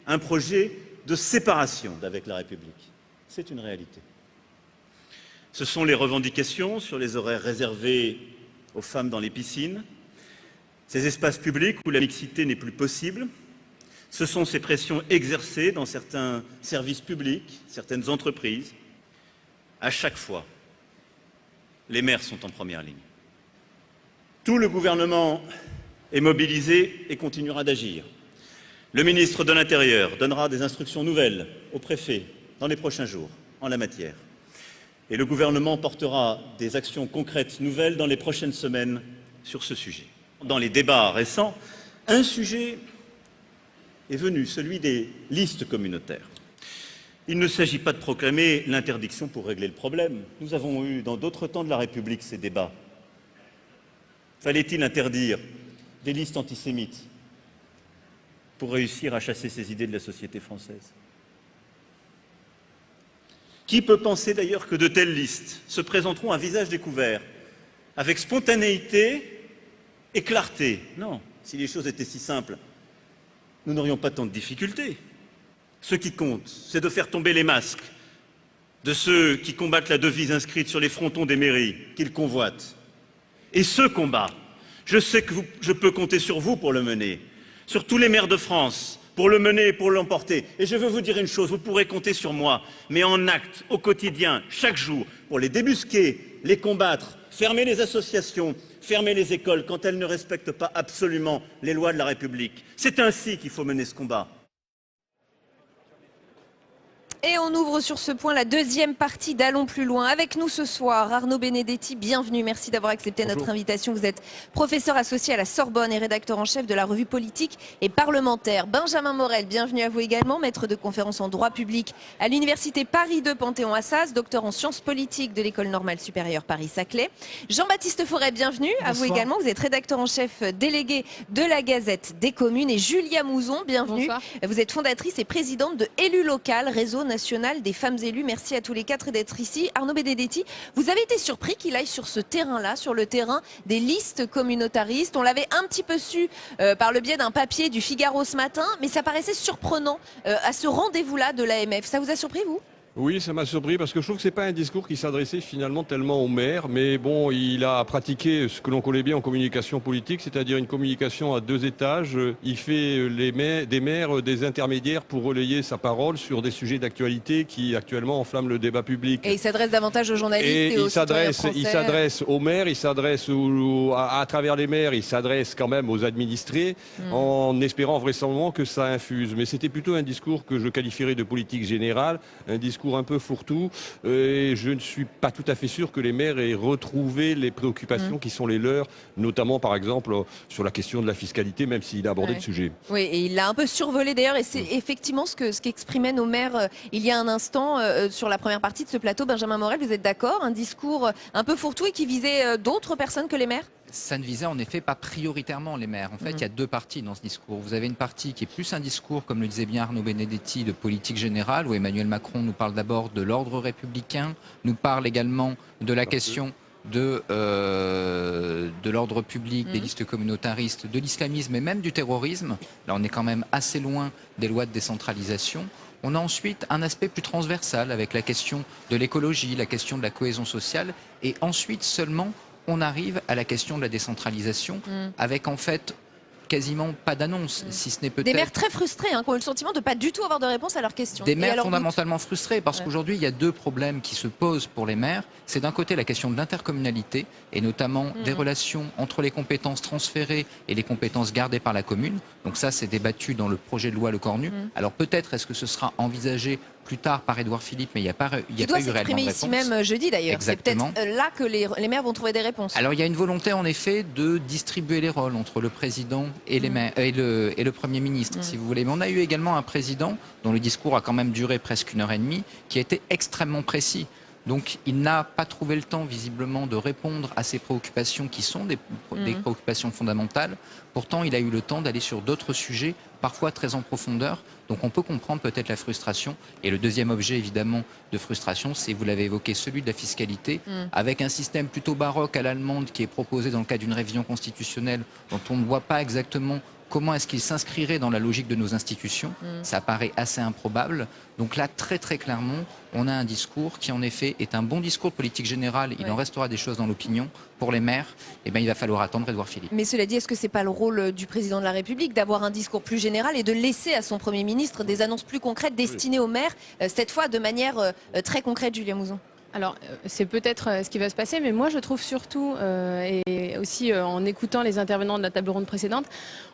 un projet de séparation d'avec la République. C'est une réalité. Ce sont les revendications sur les horaires réservés aux femmes dans les piscines, ces espaces publics où la mixité n'est plus possible. Ce sont ces pressions exercées dans certains services publics, certaines entreprises. À chaque fois, les maires sont en première ligne. Tout le gouvernement est mobilisé et continuera d'agir. Le ministre de l'Intérieur donnera des instructions nouvelles au préfet dans les prochains jours en la matière. Et le gouvernement portera des actions concrètes nouvelles dans les prochaines semaines sur ce sujet. Dans les débats récents, un sujet est venu, celui des listes communautaires. Il ne s'agit pas de proclamer l'interdiction pour régler le problème. Nous avons eu dans d'autres temps de la République ces débats. Fallait-il interdire des listes antisémites pour réussir à chasser ces idées de la société française? Qui peut penser d'ailleurs que de telles listes se présenteront à visage découvert, avec spontanéité et clarté? Non, si les choses étaient si simples, nous n'aurions pas tant de difficultés. Ce qui compte, c'est de faire tomber les masques de ceux qui combattent la devise inscrite sur les frontons des mairies qu'ils convoitent. Et ce combat, je sais que je peux compter sur vous pour le mener, sur tous les maires de France, pour le mener et pour l'emporter. Et je veux vous dire une chose, vous pourrez compter sur moi, mais en actes, au quotidien, chaque jour, pour les débusquer, les combattre, fermer les associations, fermer les écoles quand elles ne respectent pas absolument les lois de la République. C'est ainsi qu'il faut mener ce combat. Et on ouvre sur ce point la deuxième partie d'Allons plus loin. Avec nous ce soir, Arnaud Benedetti, bienvenue. Merci d'avoir accepté notre invitation. Vous êtes professeur associé à la Sorbonne et rédacteur en chef de la revue politique et parlementaire. Benjamin Morel, bienvenue à vous également, maître de conférences en droit public à l'université Paris 2 Panthéon-Assas, docteur en sciences politiques de l'école normale supérieure Paris-Saclay. Jean-Baptiste Forêt, bienvenue à vous également. Vous êtes rédacteur en chef délégué de la Gazette des communes. Et Julia Mouzon, bienvenue. Bonsoir. Vous êtes fondatrice et présidente de Élus Local, réseau national des femmes élues. Merci à tous les quatre d'être ici. Arnaud Benedetti, vous avez été surpris qu'il aille sur ce terrain-là, sur le terrain des listes communautaristes. On l'avait un petit peu su par le biais d'un papier du Figaro ce matin, mais ça paraissait surprenant à ce rendez-vous-là de l'AMF. Ça vous a surpris, vous ? Oui, ça m'a surpris parce que je trouve que c'est pas un discours qui s'adressait finalement tellement au maire, mais bon, il a pratiqué ce que l'on connaît bien en communication politique, c'est-à-dire une communication à deux étages. Il fait des maires des intermédiaires pour relayer sa parole sur des sujets d'actualité qui actuellement enflamment le débat public. Et il s'adresse davantage aux journalistes et aux citoyens français. Il s'adresse aux maires, il s'adresse à travers les maires, il s'adresse quand même aux administrés en espérant vraisemblablement que ça infuse. Mais c'était plutôt un discours que je qualifierais de politique générale, un discours discours un peu fourre-tout et je ne suis pas tout à fait sûr que les maires aient retrouvé les préoccupations qui sont les leurs, notamment par exemple sur la question de la fiscalité, même s'il a abordé le sujet. Oui, et il l'a un peu survolé d'ailleurs, et c'est effectivement ce qu'exprimaient nos maires il y a un instant sur la première partie de ce plateau. Benjamin Morel, vous êtes d'accord? Un discours un peu fourre-tout et qui visait d'autres personnes que les maires? Ça ne visait en effet pas prioritairement les maires. En fait, il y a deux parties dans ce discours. Vous avez une partie qui est plus un discours, comme le disait bien Arnaud Benedetti, de politique générale, où Emmanuel Macron nous parle d'abord de l'ordre républicain, nous parle également de la question de l'ordre public, des listes communautaristes, de l'islamisme et même du terrorisme. Là, on est quand même assez loin des lois de décentralisation. On a ensuite un aspect plus transversal avec la question de l'écologie, la question de la cohésion sociale, et ensuite seulement on arrive à la question de la décentralisation avec en fait quasiment pas d'annonce, si ce n'est peut-être... Des maires très frustrés, qui ont eu le sentiment de ne pas du tout avoir de réponse à leurs questions. Des maires fondamentalement frustrés, parce qu'aujourd'hui, il y a deux problèmes qui se posent pour les maires. C'est d'un côté la question de l'intercommunalité, et notamment des relations entre les compétences transférées et les compétences gardées par la commune. Donc ça, c'est débattu dans le projet de loi Lecornu. Alors peut-être est-ce que ce sera envisagé plus tard par Édouard Philippe, mais il n'y a pas eu réellement de réponse. Il doit s'exprimer ici même jeudi d'ailleurs. C'est peut-être là que les maires vont trouver des réponses. Alors il y a une volonté en effet de distribuer les rôles entre le président et les maires, et le Premier ministre, si vous voulez. Mais on a eu également un président dont le discours a quand même duré presque 1h30, qui a été extrêmement précis. Donc il n'a pas trouvé le temps visiblement de répondre à ces préoccupations qui sont des préoccupations fondamentales. Pourtant, il a eu le temps d'aller sur d'autres sujets, parfois très en profondeur. Donc on peut comprendre peut-être la frustration. Et le deuxième objet évidemment de frustration, c'est, vous l'avez évoqué, celui de la fiscalité, avec un système plutôt baroque à l'allemande qui est proposé dans le cadre d'une révision constitutionnelle dont on ne voit pas exactement comment est-ce qu'il s'inscrirait dans la logique de nos institutions. Ça paraît assez improbable. Donc là, très très clairement, on a un discours qui en effet est un bon discours de politique générale. Il en restera des choses dans l'opinion. Pour les maires, il va falloir attendre Édouard Philippe. Mais cela dit, est-ce que c'est pas le rôle du président de la République d'avoir un discours plus général et de laisser à son Premier ministre des annonces plus concrètes destinées aux maires, cette fois de manière très concrète, Julien Mouzon? Alors, c'est peut-être ce qui va se passer, mais moi je trouve surtout, et aussi en écoutant les intervenants de la table ronde précédente,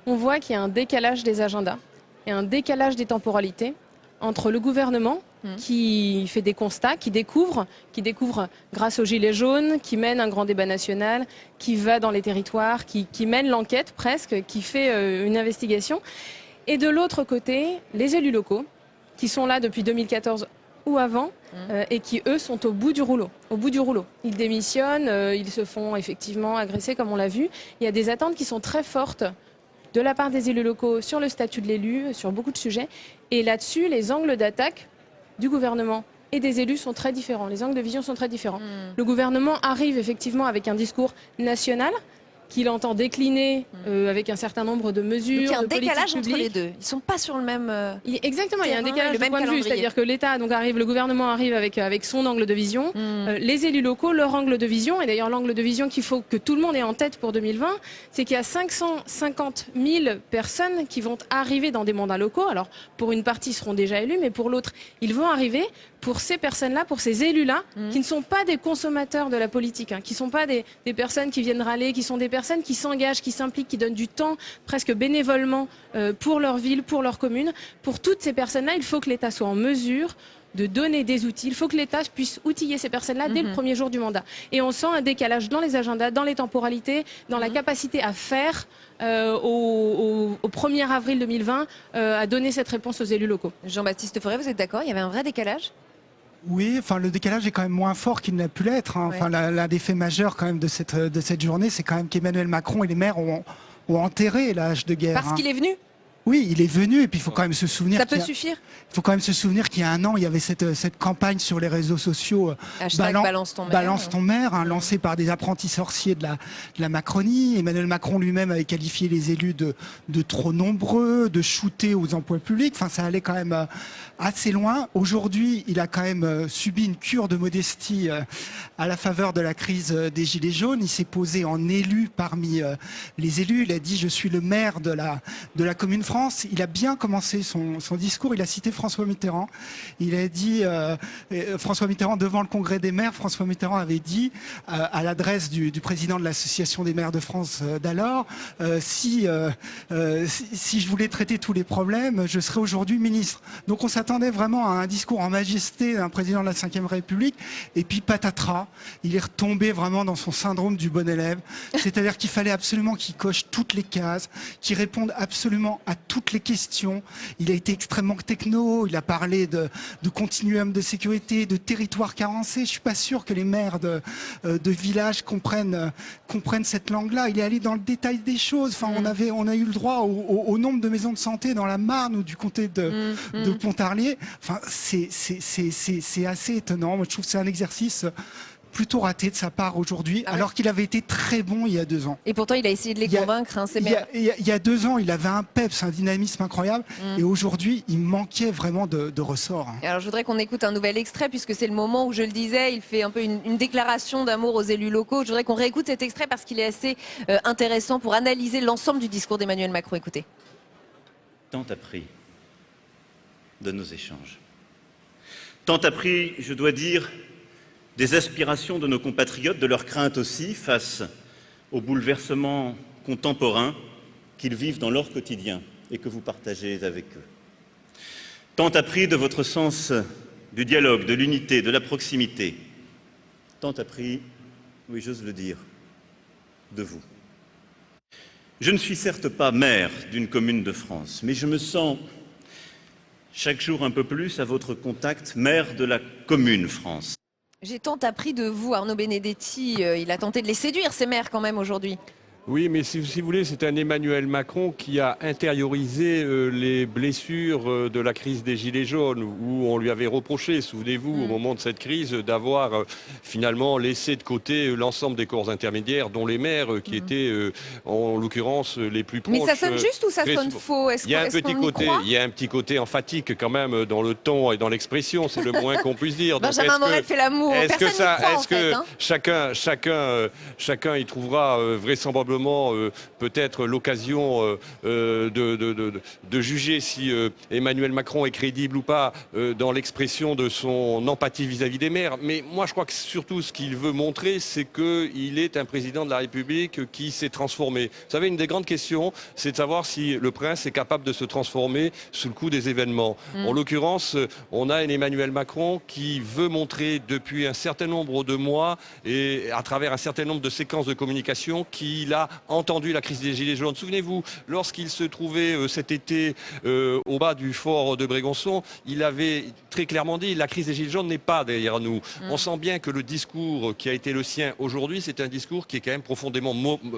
on voit qu'il y a un décalage des agendas et un décalage des temporalités entre le gouvernement qui fait des constats, qui découvre grâce aux Gilets jaunes, qui mène un grand débat national, qui va dans les territoires, qui mène l'enquête presque, qui fait une investigation. Et de l'autre côté, les élus locaux, qui sont là depuis 2014 ou avant, et qui, eux, sont au bout du rouleau. Ils démissionnent, ils se font effectivement agresser, comme on l'a vu. Il y a des attentes qui sont très fortes de la part des élus locaux sur le statut de l'élu, sur beaucoup de sujets. Et là-dessus, les angles d'attaque du gouvernement et des élus sont très différents. Les angles de vision sont très différents. Le gouvernement arrive effectivement avec un discours national qu'il entend décliner avec un certain nombre de mesures. Donc il y a un décalage entre les deux. Ils ne sont pas sur le même. Exactement, il y a un décalage de point de vue. C'est-à-dire que l'État le gouvernement arrive avec son angle de vision. Les élus locaux, leur angle de vision, et d'ailleurs l'angle de vision qu'il faut que tout le monde ait en tête pour 2020, c'est qu'il y a 550 000 personnes qui vont arriver dans des mandats locaux. Alors pour une partie, ils seront déjà élus, mais pour l'autre, ils vont arriver. Pour ces personnes-là, pour ces élus-là, qui ne sont pas des consommateurs de la politique, qui ne sont pas des personnes qui viennent râler, qui sont des personnes qui s'engagent, qui s'impliquent, qui donnent du temps presque bénévolement pour leur ville, pour leur commune. Pour toutes ces personnes-là, il faut que l'État soit en mesure de donner des outils. Il faut que l'État puisse outiller ces personnes-là dès le premier jour du mandat. Et on sent un décalage dans les agendas, dans les temporalités, dans la capacité à faire au 1er avril 2020, à donner cette réponse aux élus locaux. Jean-Baptiste Forêt, vous êtes d'accord? Il y avait un vrai décalage? Oui, enfin le décalage est quand même moins fort qu'il n'a pu l'être. Enfin, l'un des faits majeurs quand même de cette journée, c'est quand même qu'Emmanuel Macron et les maires ont enterré l'âge de guerre. Parce qu'il est venu? Oui, il est venu, et puis il faut quand même se souvenir. Ça peut suffire. Il faut quand même se souvenir qu'il y a un an, il y avait cette campagne sur les réseaux sociaux Balance ton maire, lancée par des apprentis sorciers de la Macronie. Emmanuel Macron lui-même avait qualifié les élus de trop nombreux, de shooter aux emplois publics. Enfin, ça allait quand même assez loin. Aujourd'hui, il a quand même subi une cure de modestie à la faveur de la crise des Gilets jaunes. Il s'est posé en élu parmi les élus. Il a dit « Je suis le maire de la commune française ». France, il a bien commencé son discours, il a cité François Mitterrand. Il a dit, François Mitterrand, devant le Congrès des maires, François Mitterrand avait dit, à l'adresse du président de l'Association des maires de France d'alors, si je voulais traiter tous les problèmes, je serais aujourd'hui ministre. Donc on s'attendait vraiment à un discours en majesté d'un président de la Ve République, et puis patatras, il est retombé vraiment dans son syndrome du bon élève, c'est-à-dire qu'il fallait absolument qu'il coche toutes les cases, qu'il réponde absolument à toutes les questions. Il a été extrêmement techno, il a parlé de continuum de sécurité, de territoire carencé. Je suis pas sûr que les maires de villages comprennent cette langue-là. Il est allé dans le détail des choses. Enfin, on a eu le droit au nombre de maisons de santé dans la Marne ou du comté de Pontarlier. Enfin, c'est assez étonnant. Moi, je trouve que c'est un exercice plutôt raté de sa part aujourd'hui, alors qu'il avait été très bon il y a 2 ans. Et pourtant, il a essayé de les convaincre, ces maires. Il y a 2 ans, il avait un peps, un dynamisme incroyable, et aujourd'hui, il manquait vraiment de ressort. Et alors, je voudrais qu'on écoute un nouvel extrait, puisque c'est le moment où, je le disais, il fait un peu une déclaration d'amour aux élus locaux. Je voudrais qu'on réécoute cet extrait parce qu'il est assez intéressant pour analyser l'ensemble du discours d'Emmanuel Macron. Écoutez. Tant appris de nos échanges. Tant appris, je dois dire, des aspirations de nos compatriotes, de leurs craintes aussi, face aux bouleversements contemporains qu'ils vivent dans leur quotidien et que vous partagez avec eux. Tant appris de votre sens du dialogue, de l'unité, de la proximité. Tant appris, oui, j'ose le dire, de vous. Je ne suis certes pas maire d'une commune de France, mais je me sens chaque jour un peu plus à votre contact, maire de la commune France. J'ai tant appris de vous, Arnaud Benedetti. Il a tenté de les séduire, ces maires, quand même, aujourd'hui. Oui, mais si vous voulez, c'est un Emmanuel Macron qui a intériorisé les blessures de la crise des Gilets jaunes, où on lui avait reproché, souvenez-vous, au moment de cette crise, d'avoir finalement laissé de côté l'ensemble des corps intermédiaires, dont les maires, qui étaient, en l'occurrence, les plus proches. Mais ça sonne juste ou ça sonne faux? Il y a un petit côté emphatique quand même dans le ton et dans l'expression, c'est le moins qu'on puisse dire. Benjamin Morel fait l'amour. Est-ce que chacun y trouvera vraisemblablement peut-être l'occasion de juger si Emmanuel Macron est crédible ou pas dans l'expression de son empathie vis-à-vis des maires. Mais moi, je crois que surtout ce qu'il veut montrer, c'est qu'il est un président de la République qui s'est transformé. Vous savez, une des grandes questions, c'est de savoir si le prince est capable de se transformer sous le coup des événements. En l'occurrence, on a un Emmanuel Macron qui veut montrer depuis un certain nombre de mois et à travers un certain nombre de séquences de communication qu'il a entendu la crise des Gilets jaunes. Souvenez-vous, lorsqu'il se trouvait cet été au bas du fort de Brégançon, il avait très clairement dit la crise des Gilets jaunes n'est pas derrière nous. On sent bien que le discours qui a été le sien aujourd'hui, c'est un discours qui est quand même profondément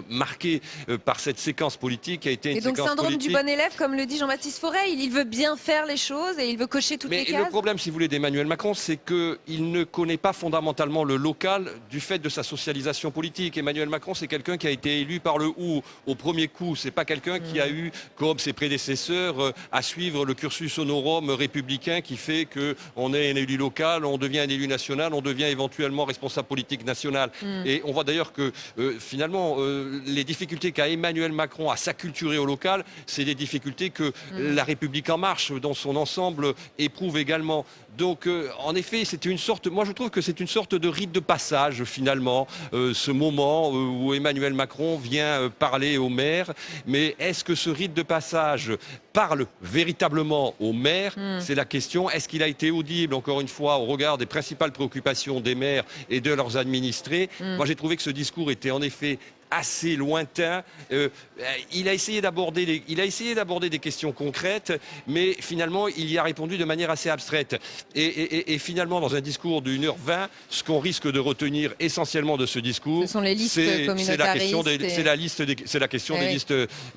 marqué par cette séquence politique qui a été une séquence politique. Et donc syndrome du bon élève, comme le dit Jean-Baptiste Forest, il veut bien faire les choses et il veut cocher toutes les cases. Mais le problème, si vous voulez, d'Emmanuel Macron, c'est qu'il ne connaît pas fondamentalement le local du fait de sa socialisation politique. Emmanuel Macron, c'est quelqu'un qui a été élu par le haut au premier coup. C'est pas quelqu'un qui a eu, comme ses prédécesseurs, à suivre le cursus honorum républicain qui fait qu'on est un élu local, on devient un élu national, on devient éventuellement responsable politique national. Et on voit d'ailleurs que finalement, les difficultés qu'a Emmanuel Macron à s'acculturer au local, c'est des difficultés que la République en marche dans son ensemble éprouve également. Donc, en effet, c'était une sorte, moi je trouve que c'est une sorte de rite de passage finalement, ce moment où Emmanuel Macron vient parler aux maires. Mais est-ce que ce rite de passage parle véritablement aux maires? C'est la question. Est-ce qu'il a été audible, encore une fois, au regard des principales préoccupations des maires et de leurs administrés? Moi j'ai trouvé que ce discours était en effet assez lointain. Il a essayé d'aborder des questions concrètes, mais finalement, il y a répondu de manière assez abstraite. Et finalement, dans un discours d'1h20, ce qu'on risque de retenir essentiellement de ce discours, ce sont les listes communautaristes. C'est la question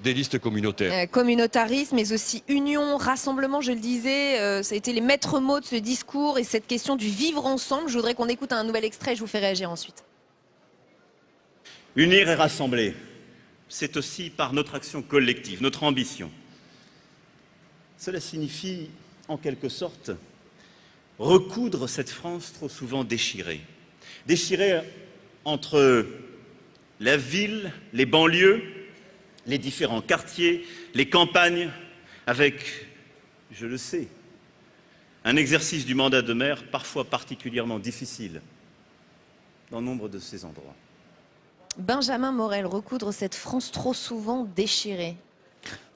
des listes communautaires. Communautarisme, mais aussi union, rassemblement, je le disais, ça a été les maîtres mots de ce discours et cette question du vivre ensemble. Je voudrais qu'on écoute un nouvel extrait, je vous fais réagir ensuite. Unir et rassembler, c'est aussi par notre action collective, notre ambition. Cela signifie, en quelque sorte, recoudre cette France trop souvent déchirée. Déchirée entre la ville, les banlieues, les différents quartiers, les campagnes, avec, je le sais, un exercice du mandat de maire parfois particulièrement difficile dans nombre de ces endroits. Benjamin Morel, recoudre cette France trop souvent déchirée.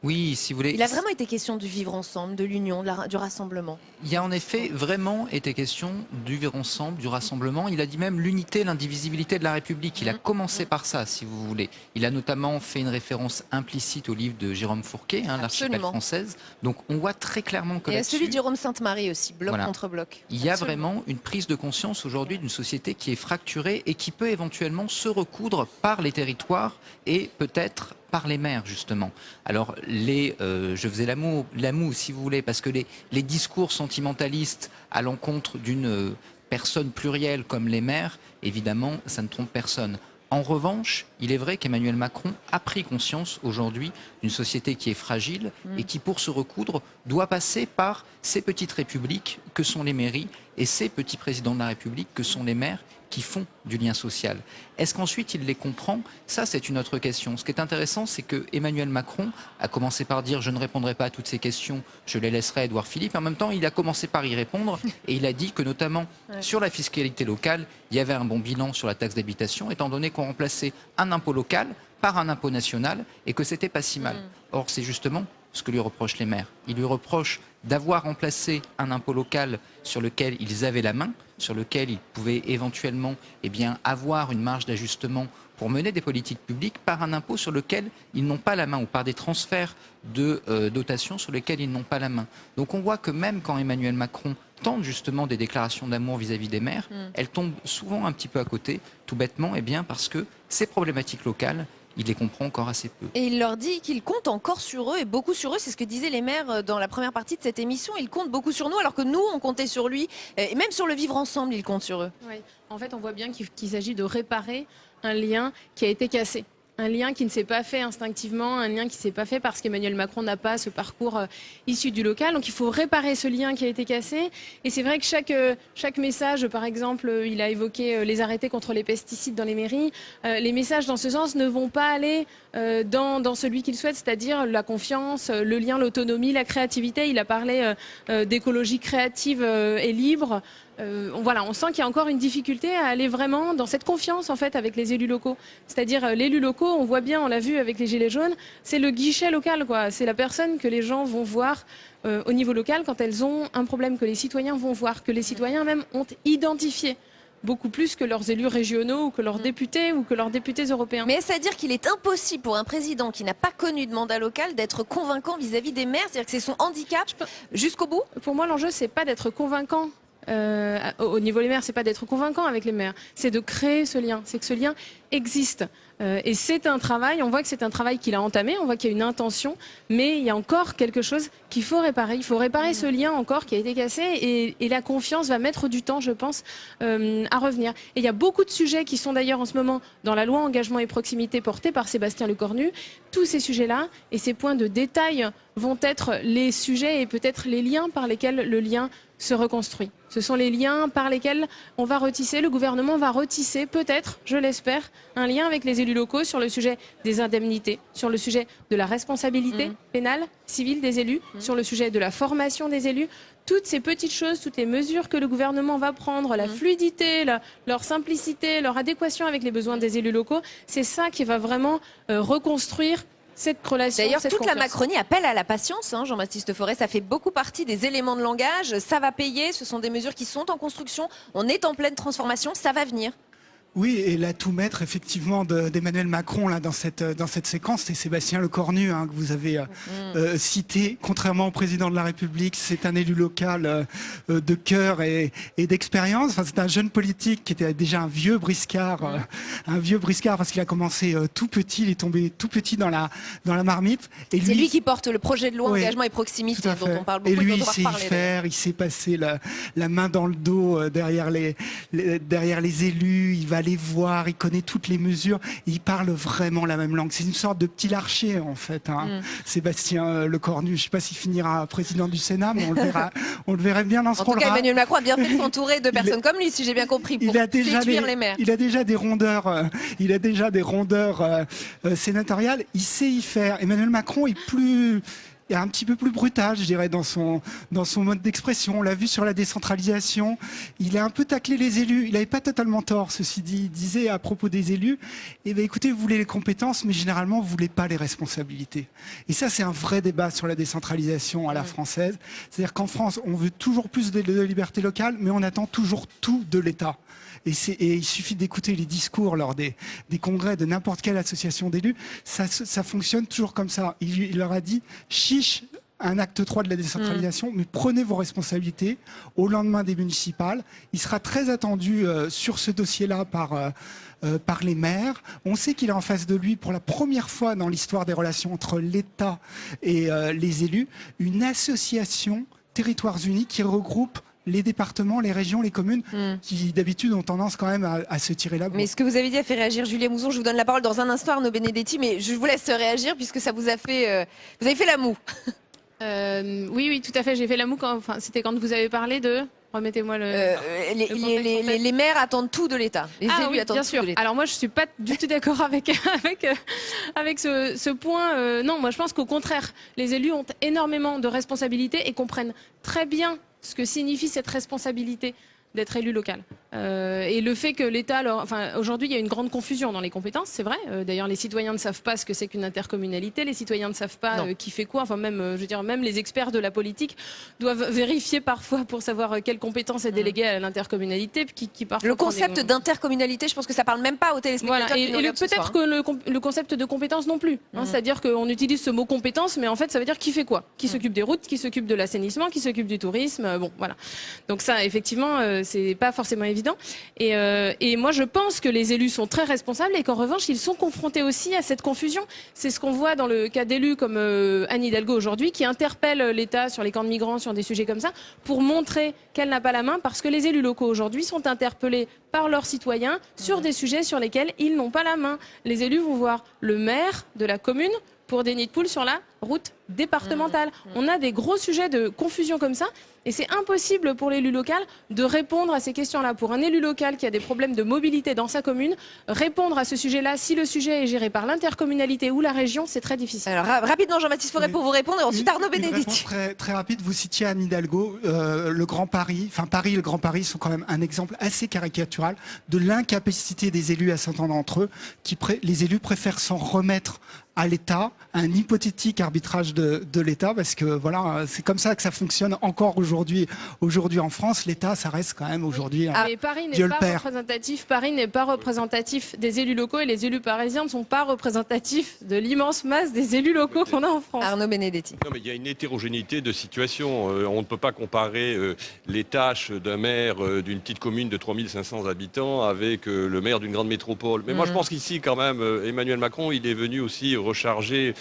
Oui, si vous voulez. Il a vraiment été question du vivre ensemble, de l'union, du rassemblement. Il y a en effet vraiment été question du vivre ensemble, du rassemblement. Il a dit même l'unité, l'indivisibilité de la République. Il a commencé par ça, si vous voulez. Il a notamment fait une référence implicite au livre de Jérôme Fourquet, l'archipel française. Donc on voit très clairement que et là-dessus... celui de Jérôme Sainte-Marie aussi, bloc contre bloc. Il y a vraiment une prise de conscience aujourd'hui d'une société qui est fracturée et qui peut éventuellement se recoudre par les territoires et peut-être par les maires, justement. Alors, je faisais la moue, si vous voulez, parce que les discours sentimentalistes à l'encontre d'une personne plurielle comme les maires, évidemment, ça ne trompe personne. En revanche, il est vrai qu'Emmanuel Macron a pris conscience aujourd'hui d'une société qui est fragile et qui, pour se recoudre, doit passer par ces petites républiques que sont les mairies et ces petits présidents de la République que sont les maires qui font du lien social. Est-ce qu'ensuite il les comprend? Ça, c'est une autre question. Ce qui est intéressant, c'est que Emmanuel Macron a commencé par dire « je ne répondrai pas à toutes ces questions, je les laisserai à Édouard Philippe ». En même temps, il a commencé par y répondre et il a dit que notamment sur la fiscalité locale, il y avait un bon bilan sur la taxe d'habitation, étant donné qu'on remplaçait un impôt local par un impôt national et que c'était pas si mal. Or, c'est justement ce que lui reprochent les maires. Ils lui reprochent d'avoir remplacé un impôt local sur lequel ils avaient la main, sur lequel ils pouvaient éventuellement avoir une marge d'ajustement pour mener des politiques publiques, par un impôt sur lequel ils n'ont pas la main, ou par des transferts de dotations sur lesquels ils n'ont pas la main. Donc on voit que même quand Emmanuel Macron tente justement des déclarations d'amour vis-à-vis des maires, elles tombent souvent un petit peu à côté, tout bêtement, parce que ces problématiques locales, il les comprend encore assez peu. Et il leur dit qu'il compte encore sur eux, et beaucoup sur eux. C'est ce que disaient les maires dans la première partie de cette émission. Il compte beaucoup sur nous, alors que nous, on comptait sur lui. Et même sur le vivre ensemble, il compte sur eux. Oui. En fait, on voit bien qu'il s'agit de réparer un lien qui a été cassé. Un lien qui ne s'est pas fait instinctivement, un lien qui ne s'est pas fait parce qu'Emmanuel Macron n'a pas ce parcours issu du local. Donc il faut réparer ce lien qui a été cassé. Et c'est vrai que chaque message, par exemple, il a évoqué les arrêtés contre les pesticides dans les mairies. Les messages dans ce sens ne vont pas aller dans celui qu'il souhaite, c'est-à-dire la confiance, le lien, l'autonomie, la créativité. Il a parlé d'écologie créative et libre. On sent qu'il y a encore une difficulté à aller vraiment dans cette confiance en fait avec les élus locaux. C'est-à-dire l'élu locaux, on voit bien, on l'a vu avec les Gilets jaunes, c'est le guichet local, quoi. C'est la personne que les gens vont voir au niveau local quand elles ont un problème, que les citoyens vont voir, que les citoyens même ont identifié. Beaucoup plus que leurs élus régionaux ou que leurs députés ou que leurs députés européens. Mais est-ce à dire qu'il est impossible pour un président qui n'a pas connu de mandat local d'être convaincant vis-à-vis des maires? C'est-à-dire que c'est son handicap jusqu'au bout? Pour moi, l'enjeu, c'est pas d'être convaincant. Au niveau des maires, c'est pas d'être convaincant avec les maires, c'est de créer ce lien, c'est que ce lien existe. Et c'est un travail, on voit que c'est un travail qu'il a entamé, on voit qu'il y a une intention, mais il y a encore quelque chose qu'il faut réparer. Il faut réparer ce lien encore qui a été cassé et la confiance va mettre du temps, je pense, à revenir. Et il y a beaucoup de sujets qui sont d'ailleurs en ce moment dans la loi engagement et proximité portée par Sébastien Lecornu. Tous ces sujets-là et ces points de détail vont être les sujets et peut-être les liens par lesquels le lien se reconstruit. Ce sont les liens par lesquels on va retisser, le gouvernement va retisser, peut-être, je l'espère, un lien avec les élus locaux sur le sujet des indemnités, sur le sujet de la responsabilité pénale, civile des élus, sur le sujet de la formation des élus. Toutes ces petites choses, toutes les mesures que le gouvernement va prendre, la fluidité, leur simplicité, leur adéquation avec les besoins des élus locaux, c'est ça qui va vraiment reconstruire cette relation. D'ailleurs, toute confiance. la Macronie appelle à la patience, Jean-Baptiste Forêt. Ça fait beaucoup partie des éléments de langage. Ça va payer. Ce sont des mesures qui sont en construction. On est en pleine transformation. Ça va venir. Oui, et l'atout maître effectivement d'Emmanuel Macron là dans cette séquence, c'est Sébastien Lecornu que vous avez cité. Contrairement au président de la République, c'est un élu local de cœur et d'expérience. Enfin, c'est un jeune politique qui était déjà un vieux briscard parce qu'il a commencé tout petit, il est tombé tout petit dans la marmite. Et c'est lui qui porte le projet de loi engagement et proximité dont on parle beaucoup. Et lui, il sait y faire, il sait passer la main dans le dos derrière les élus. Il va les voir, il connaît toutes les mesures, et il parle vraiment la même langue. C'est une sorte de petit Larcher en fait, Sébastien Lecornu. Je ne sais pas s'il finira président du Sénat, mais on le verrait bien dans ce rôle-là. En tout cas, Emmanuel Macron a bien fait de s'entourer de personnes comme lui, si j'ai bien compris, pour séduire les maires. Il a déjà des rondeurs, sénatoriales. Il sait y faire. Emmanuel Macron est plus est un petit peu plus brutal, je dirais, dans son mode d'expression. On l'a vu sur la décentralisation. Il a un peu taclé les élus. Il n'avait pas totalement tort, ceci dit. Il disait à propos des élus, eh bien, écoutez, vous voulez les compétences, mais généralement, vous voulez pas les responsabilités. Et ça, c'est un vrai débat sur la décentralisation à la française. C'est-à-dire qu'en France, on veut toujours plus de liberté locale, mais on attend toujours tout de l'État. Et il suffit d'écouter les discours lors des congrès de n'importe quelle association d'élus. Ça fonctionne toujours comme ça. Il leur a dit « chiche ». Un acte 3 de la décentralisation, mais prenez vos responsabilités au lendemain des municipales. Il sera très attendu sur ce dossier-là par les maires. On sait qu'il a en face de lui, pour la première fois dans l'histoire des relations entre l'État et les élus, une association Territoires Unis qui regroupe les départements, les régions, les communes, qui d'habitude ont tendance quand même à se tirer la bourre. Mais ce que vous avez dit a fait réagir Julien Mouzon. Je vous donne la parole dans un instant, Arnaud Benedetti, mais je vous laisse réagir puisque ça vous a fait... vous avez fait la moue. Oui, tout à fait. J'ai fait la moue c'était quand vous avez parlé de... Remettez-moi les maires attendent tout de l'État. Les élus attendent bien tout sûr. de l'État. Alors moi, je suis pas du tout d'accord avec ce point. Non, moi, je pense qu'au contraire, les élus ont énormément de responsabilités et comprennent très bien ce que signifie cette responsabilité d'être élu local. Et le fait que l'État... aujourd'hui, il y a une grande confusion dans les compétences, c'est vrai. D'ailleurs, les citoyens ne savent pas ce que c'est qu'une intercommunalité. Les citoyens ne savent pas qui fait quoi. Enfin, même les experts de la politique doivent vérifier parfois pour savoir quelle compétence est déléguée à l'intercommunalité. Le concept d'intercommunalité, je pense que ça parle même pas aux téléspectateurs. Voilà. Et peut-être que le concept de compétence non plus. C'est-à-dire qu'on utilise ce mot compétence, mais en fait, ça veut dire qui fait quoi. Qui s'occupe des routes, qui s'occupe de l'assainissement, qui s'occupe du tourisme. Bon, voilà. Donc ça, effectivement, c'est pas forcément évident. Et moi, je pense que les élus sont très responsables et qu'en revanche, ils sont confrontés aussi à cette confusion. C'est ce qu'on voit dans le cas d'élus comme Anne Hidalgo aujourd'hui, qui interpelle l'État sur les camps de migrants, sur des sujets comme ça, pour montrer qu'elle n'a pas la main, parce que les élus locaux aujourd'hui sont interpellés par leurs citoyens sur des sujets sur lesquels ils n'ont pas la main. Les élus vont voir le maire de la commune pour des nids de poules sur la route départementale. On a des gros sujets de confusion comme ça. Et c'est impossible pour l'élu local de répondre à ces questions-là. Pour un élu local qui a des problèmes de mobilité dans sa commune, répondre à ce sujet-là, si le sujet est géré par l'intercommunalité ou la région, c'est très difficile. Alors rapidement, Jean-Baptiste Forêt pour vous répondre, et ensuite Arnaud Benedetti. Très, très rapide, vous citiez Anne Hidalgo, le Grand Paris, Paris et le Grand Paris sont quand même un exemple assez caricatural de l'incapacité des élus à s'entendre entre eux. Les élus préfèrent s'en remettre à l'État, un hypothétique arbitrage de l'État, parce que voilà, c'est comme ça que ça fonctionne encore aujourd'hui en France. L'État, ça reste quand même aujourd'hui mais Paris n'est pas représentatif. Paris n'est pas représentatif des élus locaux et les élus parisiens ne sont pas représentatifs de l'immense masse des élus locaux qu'on a en France. Arnaud Benedetti. Non, mais il y a une hétérogénéité de situation. On ne peut pas comparer les tâches d'un maire d'une petite commune de 3500 habitants avec le maire d'une grande métropole. Mais moi, je pense qu'ici, quand même, Emmanuel Macron, il est venu aussi recharger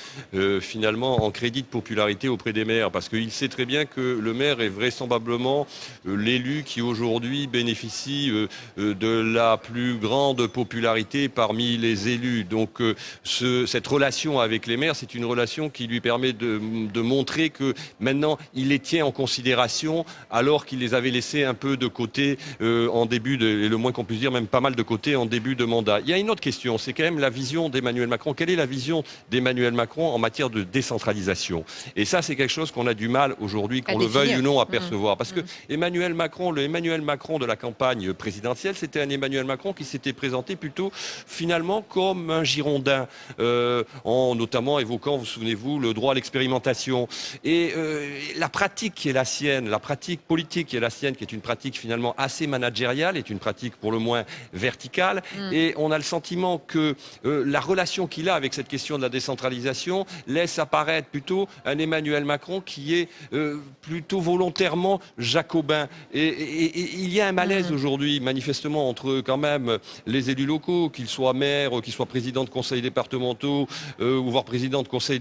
finalement en crédit de popularité auprès des maires, parce qu'il sait très bien que le maire est vraisemblablement l'élu qui aujourd'hui bénéficie de la plus grande popularité parmi les élus. Donc cette relation avec les maires, c'est une relation qui lui permet de montrer que maintenant il les tient en considération, alors qu'il les avait laissés un peu de côté en début et le moins qu'on puisse dire même pas mal de côté en début de mandat. Il y a une autre question, c'est quand même la vision d'Emmanuel Macron. Quelle est la vision d'Emmanuel Macron en matière de décentralisation? Et ça, c'est quelque chose qu'on a du mal aujourd'hui, qu'on le veuille ou non, à percevoir. Parce que le Emmanuel Macron de la campagne présidentielle, c'était un Emmanuel Macron qui s'était présenté plutôt finalement comme un Girondin, en notamment évoquant, vous souvenez-vous, le droit à l'expérimentation. Et la pratique qui est la sienne, la pratique politique qui est la sienne, qui est une pratique finalement assez managériale, est une pratique pour le moins verticale. Et on a le sentiment que la relation qu'il a avec cette question de la décentralisation laisse apparaître plutôt un Emmanuel Macron qui est plutôt volontairement jacobin. Et il y a un malaise aujourd'hui, manifestement, entre quand même les élus locaux, qu'ils soient maires, qu'ils soient présidents de conseils départementaux, ou voire présidents de conseils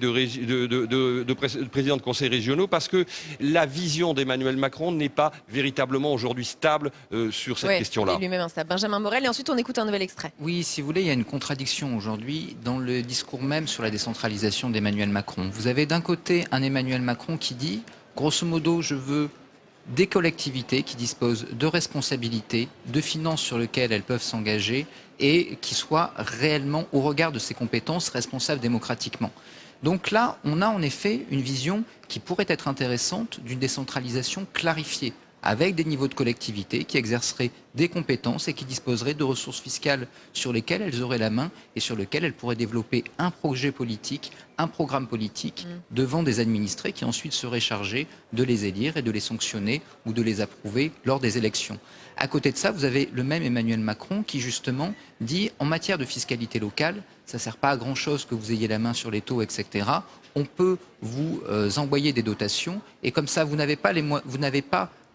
présidents de conseils régionaux, parce que la vision d'Emmanuel Macron n'est pas véritablement aujourd'hui stable sur cette question-là. Lui-même instable. Benjamin Morel, et ensuite on écoute un nouvel extrait. Oui, si vous voulez, il y a une contradiction aujourd'hui dans le discours même sur la décentralisation d'Emmanuel Macron. Vous avez d'un côté un Emmanuel Macron qui dit, grosso modo, je veux des collectivités qui disposent de responsabilités, de finances sur lesquelles elles peuvent s'engager et qui soient réellement, au regard de ses compétences, responsables démocratiquement. Donc là, on a en effet une vision qui pourrait être intéressante d'une décentralisation clarifiée, avec des niveaux de collectivité qui exerceraient des compétences et qui disposeraient de ressources fiscales sur lesquelles elles auraient la main et sur lesquelles elles pourraient développer un projet politique, un programme politique devant des administrés qui ensuite seraient chargés de les élire et de les sanctionner ou de les approuver lors des élections. À côté de ça, vous avez le même Emmanuel Macron qui justement dit en matière de fiscalité locale, ça ne sert pas à grand chose que vous ayez la main sur les taux, etc. On peut vous envoyer des dotations et comme ça vous n'avez pas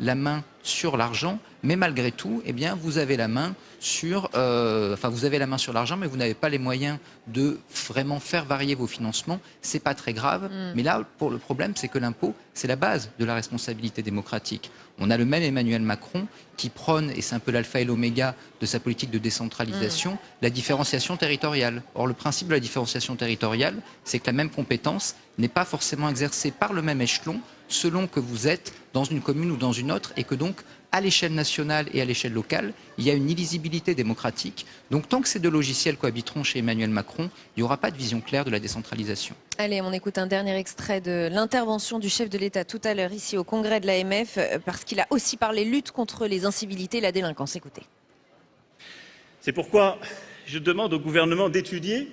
la main sur l'argent, mais malgré tout, eh bien, vous avez la main sur, vous avez la main sur l'argent, mais vous n'avez pas les moyens de vraiment faire varier vos financements. C'est pas très grave, mais là, pour le problème, c'est que l'impôt, c'est la base de la responsabilité démocratique. On a le même Emmanuel Macron qui prône, et c'est un peu l'alpha et l'oméga de sa politique de décentralisation, la différenciation territoriale. Or, le principe de la différenciation territoriale, c'est que la même compétence n'est pas forcément exercée par le même échelon selon que vous êtes dans une commune ou dans une autre, et que donc, à l'échelle nationale et à l'échelle locale, il y a une illisibilité démocratique. Donc tant que ces deux logiciels cohabiteront chez Emmanuel Macron, il n'y aura pas de vision claire de la décentralisation. Allez, on écoute un dernier extrait de l'intervention du chef de l'État tout à l'heure ici au congrès de l'AMF, parce qu'il a aussi parlé lutte contre les incivilités et la délinquance. Écoutez. C'est pourquoi je demande au gouvernement d'étudier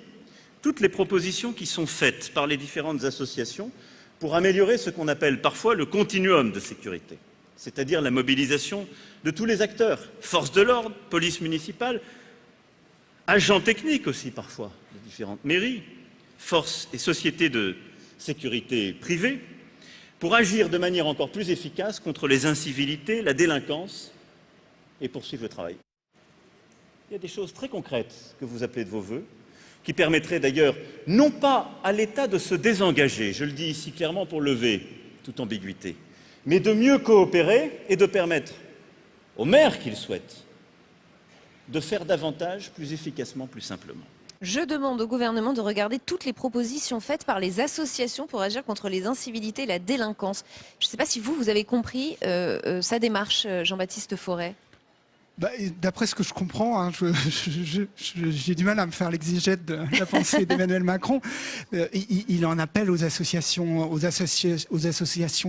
toutes les propositions qui sont faites par les différentes associations pour améliorer ce qu'on appelle parfois le continuum de sécurité, c'est-à-dire la mobilisation de tous les acteurs, forces de l'ordre, police municipale, agents techniques aussi parfois, de différentes mairies, forces et sociétés de sécurité privées, pour agir de manière encore plus efficace contre les incivilités, la délinquance et poursuivre le travail. Il y a des choses très concrètes que vous appelez de vos vœux, qui permettraient d'ailleurs non pas à l'État de se désengager, je le dis ici clairement pour lever toute ambiguïté, mais de mieux coopérer et de permettre aux maires qui le souhaitent de faire davantage, plus efficacement, plus simplement. Je demande au gouvernement de regarder toutes les propositions faites par les associations pour agir contre les incivilités et la délinquance. Je ne sais pas si vous avez compris sa démarche, Jean-Baptiste Forêt. D'après ce que je comprends, hein, j'ai du mal à me faire l'exégète de la pensée d'Emmanuel Macron. Il en appelle aux associations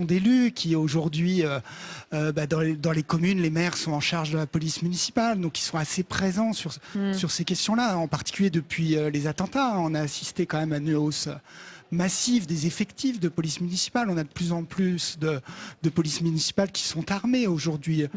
d'élus qui aujourd'hui, dans les communes, les maires sont en charge de la police municipale, donc ils sont assez présents sur ces questions-là. En particulier depuis les attentats, on a assisté quand même à une hausse massive des effectifs de police municipale. On a de plus en plus de polices municipales qui sont armées aujourd'hui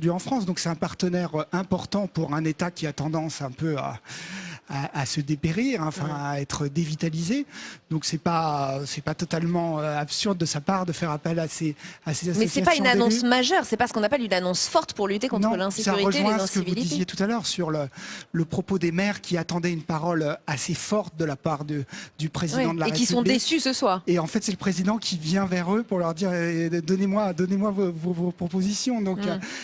en France. Donc c'est un partenaire important pour un État qui a tendance un peu à se dépérir, enfin à être dévitalisé. Donc c'est pas totalement absurde de sa part de faire appel à ces associations. Mais c'est pas une annonce majeure, c'est pas ce qu'on appelle une annonce forte pour lutter contre l'insécurité et les incivilités. Ça rejoint ce que vous disiez tout à l'heure sur le propos des maires qui attendaient une parole assez forte de la part du président de la République. Et qui sont déçus ce soir. Et en fait c'est le président qui vient vers eux pour leur dire donnez-moi vos propositions. Donc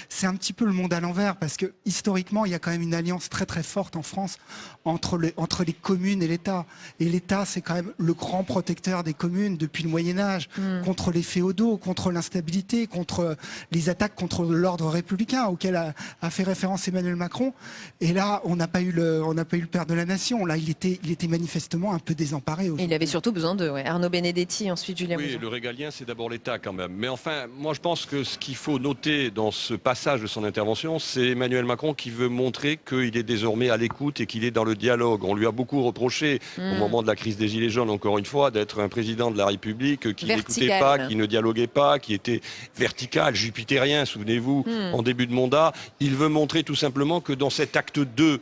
c'est un petit peu le monde à l'envers, parce que historiquement il y a quand même une alliance très très forte en France entre les communes et l'État. Et l'État, c'est quand même le grand protecteur des communes depuis le Moyen-Âge, contre les féodaux, contre l'instabilité, contre les attaques contre l'ordre républicain auquel a fait référence Emmanuel Macron. Et là, on n'a pas eu le père de la nation. Là, il était manifestement un peu désemparé. Il avait surtout besoin de Arnaud Benedetti, ensuite Julien Mouzon. Oui, le régalien, c'est d'abord l'État quand même. Mais enfin, moi je pense que ce qu'il faut noter dans ce passage de son intervention, c'est Emmanuel Macron qui veut montrer qu'il est désormais à l'écoute et qu'il est dans le dialogue. On lui a beaucoup reproché au moment de la crise des Gilets jaunes, encore une fois, d'être un président de la République qui n'écoutait pas, qui ne dialoguait pas, qui était vertical, jupitérien, souvenez-vous, en début de mandat. Il veut montrer tout simplement que dans cet acte 2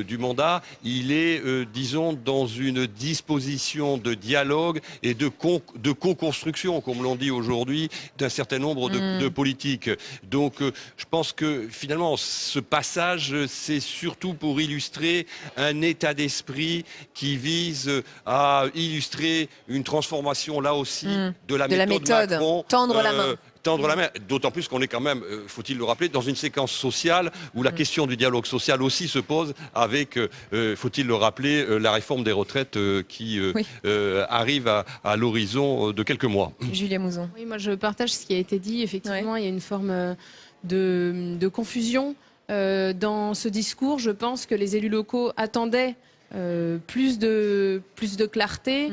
du mandat, il est, disons, dans une disposition de dialogue et de co-construction, comme l'on dit aujourd'hui, d'un certain nombre de politiques. Donc, je pense que finalement, ce passage, c'est surtout pour illustrer un état d'esprit qui vise à illustrer une transformation, là aussi, de la méthode Macron. Tendre la main. Tendre la main, d'autant plus qu'on est quand même, faut-il le rappeler, dans une séquence sociale où la question du dialogue social aussi se pose avec, faut-il le rappeler, la réforme des retraites qui arrive à l'horizon de quelques mois. Julien Mouzon. Oui, moi je partage ce qui a été dit. Effectivement, il y a une forme de confusion dans ce discours. Je pense que les élus locaux attendaient plus de clarté,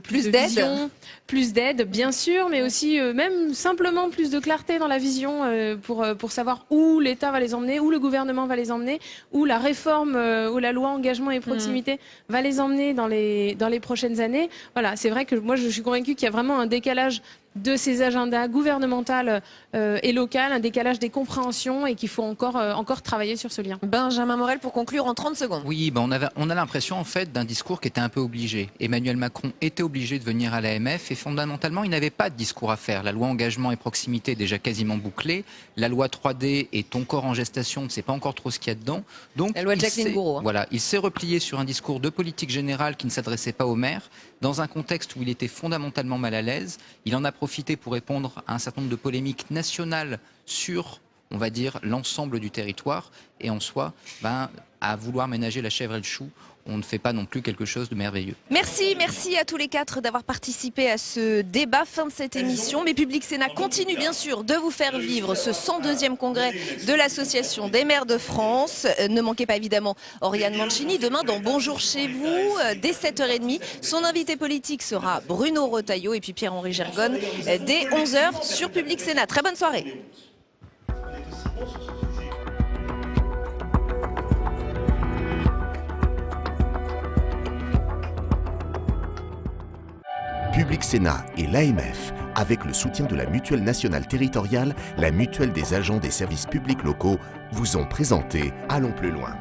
plus de d'aide. vision, plus d'aide, bien sûr, mais aussi même simplement plus de clarté dans la vision pour savoir où l'État va les emmener, où le gouvernement va les emmener, où la réforme ou la loi engagement et proximité va les emmener dans les prochaines années. Voilà, c'est vrai que moi je suis convaincue qu'il y a vraiment un décalage de ces agendas gouvernementaux et locaux, un décalage des compréhensions et qu'il faut encore travailler sur ce lien. Benjamin Morel, pour conclure en 30 secondes. Oui, on a l'impression en fait d'un discours qui était un peu obligé. Emmanuel Macron était obligé de venir à l'AMF et fondamentalement il n'avait pas de discours à faire. La loi engagement et proximité est déjà quasiment bouclée. La loi 3D et ton corps en gestation, on ne sait pas encore trop ce qu'il y a dedans. Donc, La loi de Jacqueline Gouraud. Voilà, il s'est replié sur un discours de politique générale qui ne s'adressait pas aux maires, dans un contexte où il était fondamentalement mal à l'aise. Il en a profité pour répondre à un certain nombre de polémiques nationales sur, on va dire, l'ensemble du territoire. Et en soi, à vouloir ménager la chèvre et le chou, on ne fait pas non plus quelque chose de merveilleux. Merci à tous les quatre d'avoir participé à ce débat. Fin de cette émission. Mais Public Sénat continue bien sûr de vous faire vivre ce 102e congrès de l'Association des maires de France. Ne manquez pas évidemment Oriane Mancini. Demain dans Bonjour chez vous, dès 7h30. Son invité politique sera Bruno Retailleau et puis Pierre-Henri Gergonne dès 11h sur Public Sénat. Très bonne soirée. Public Sénat et l'AMF, avec le soutien de la Mutuelle nationale territoriale, la Mutuelle des agents des services publics locaux, vous ont présenté Allons plus loin.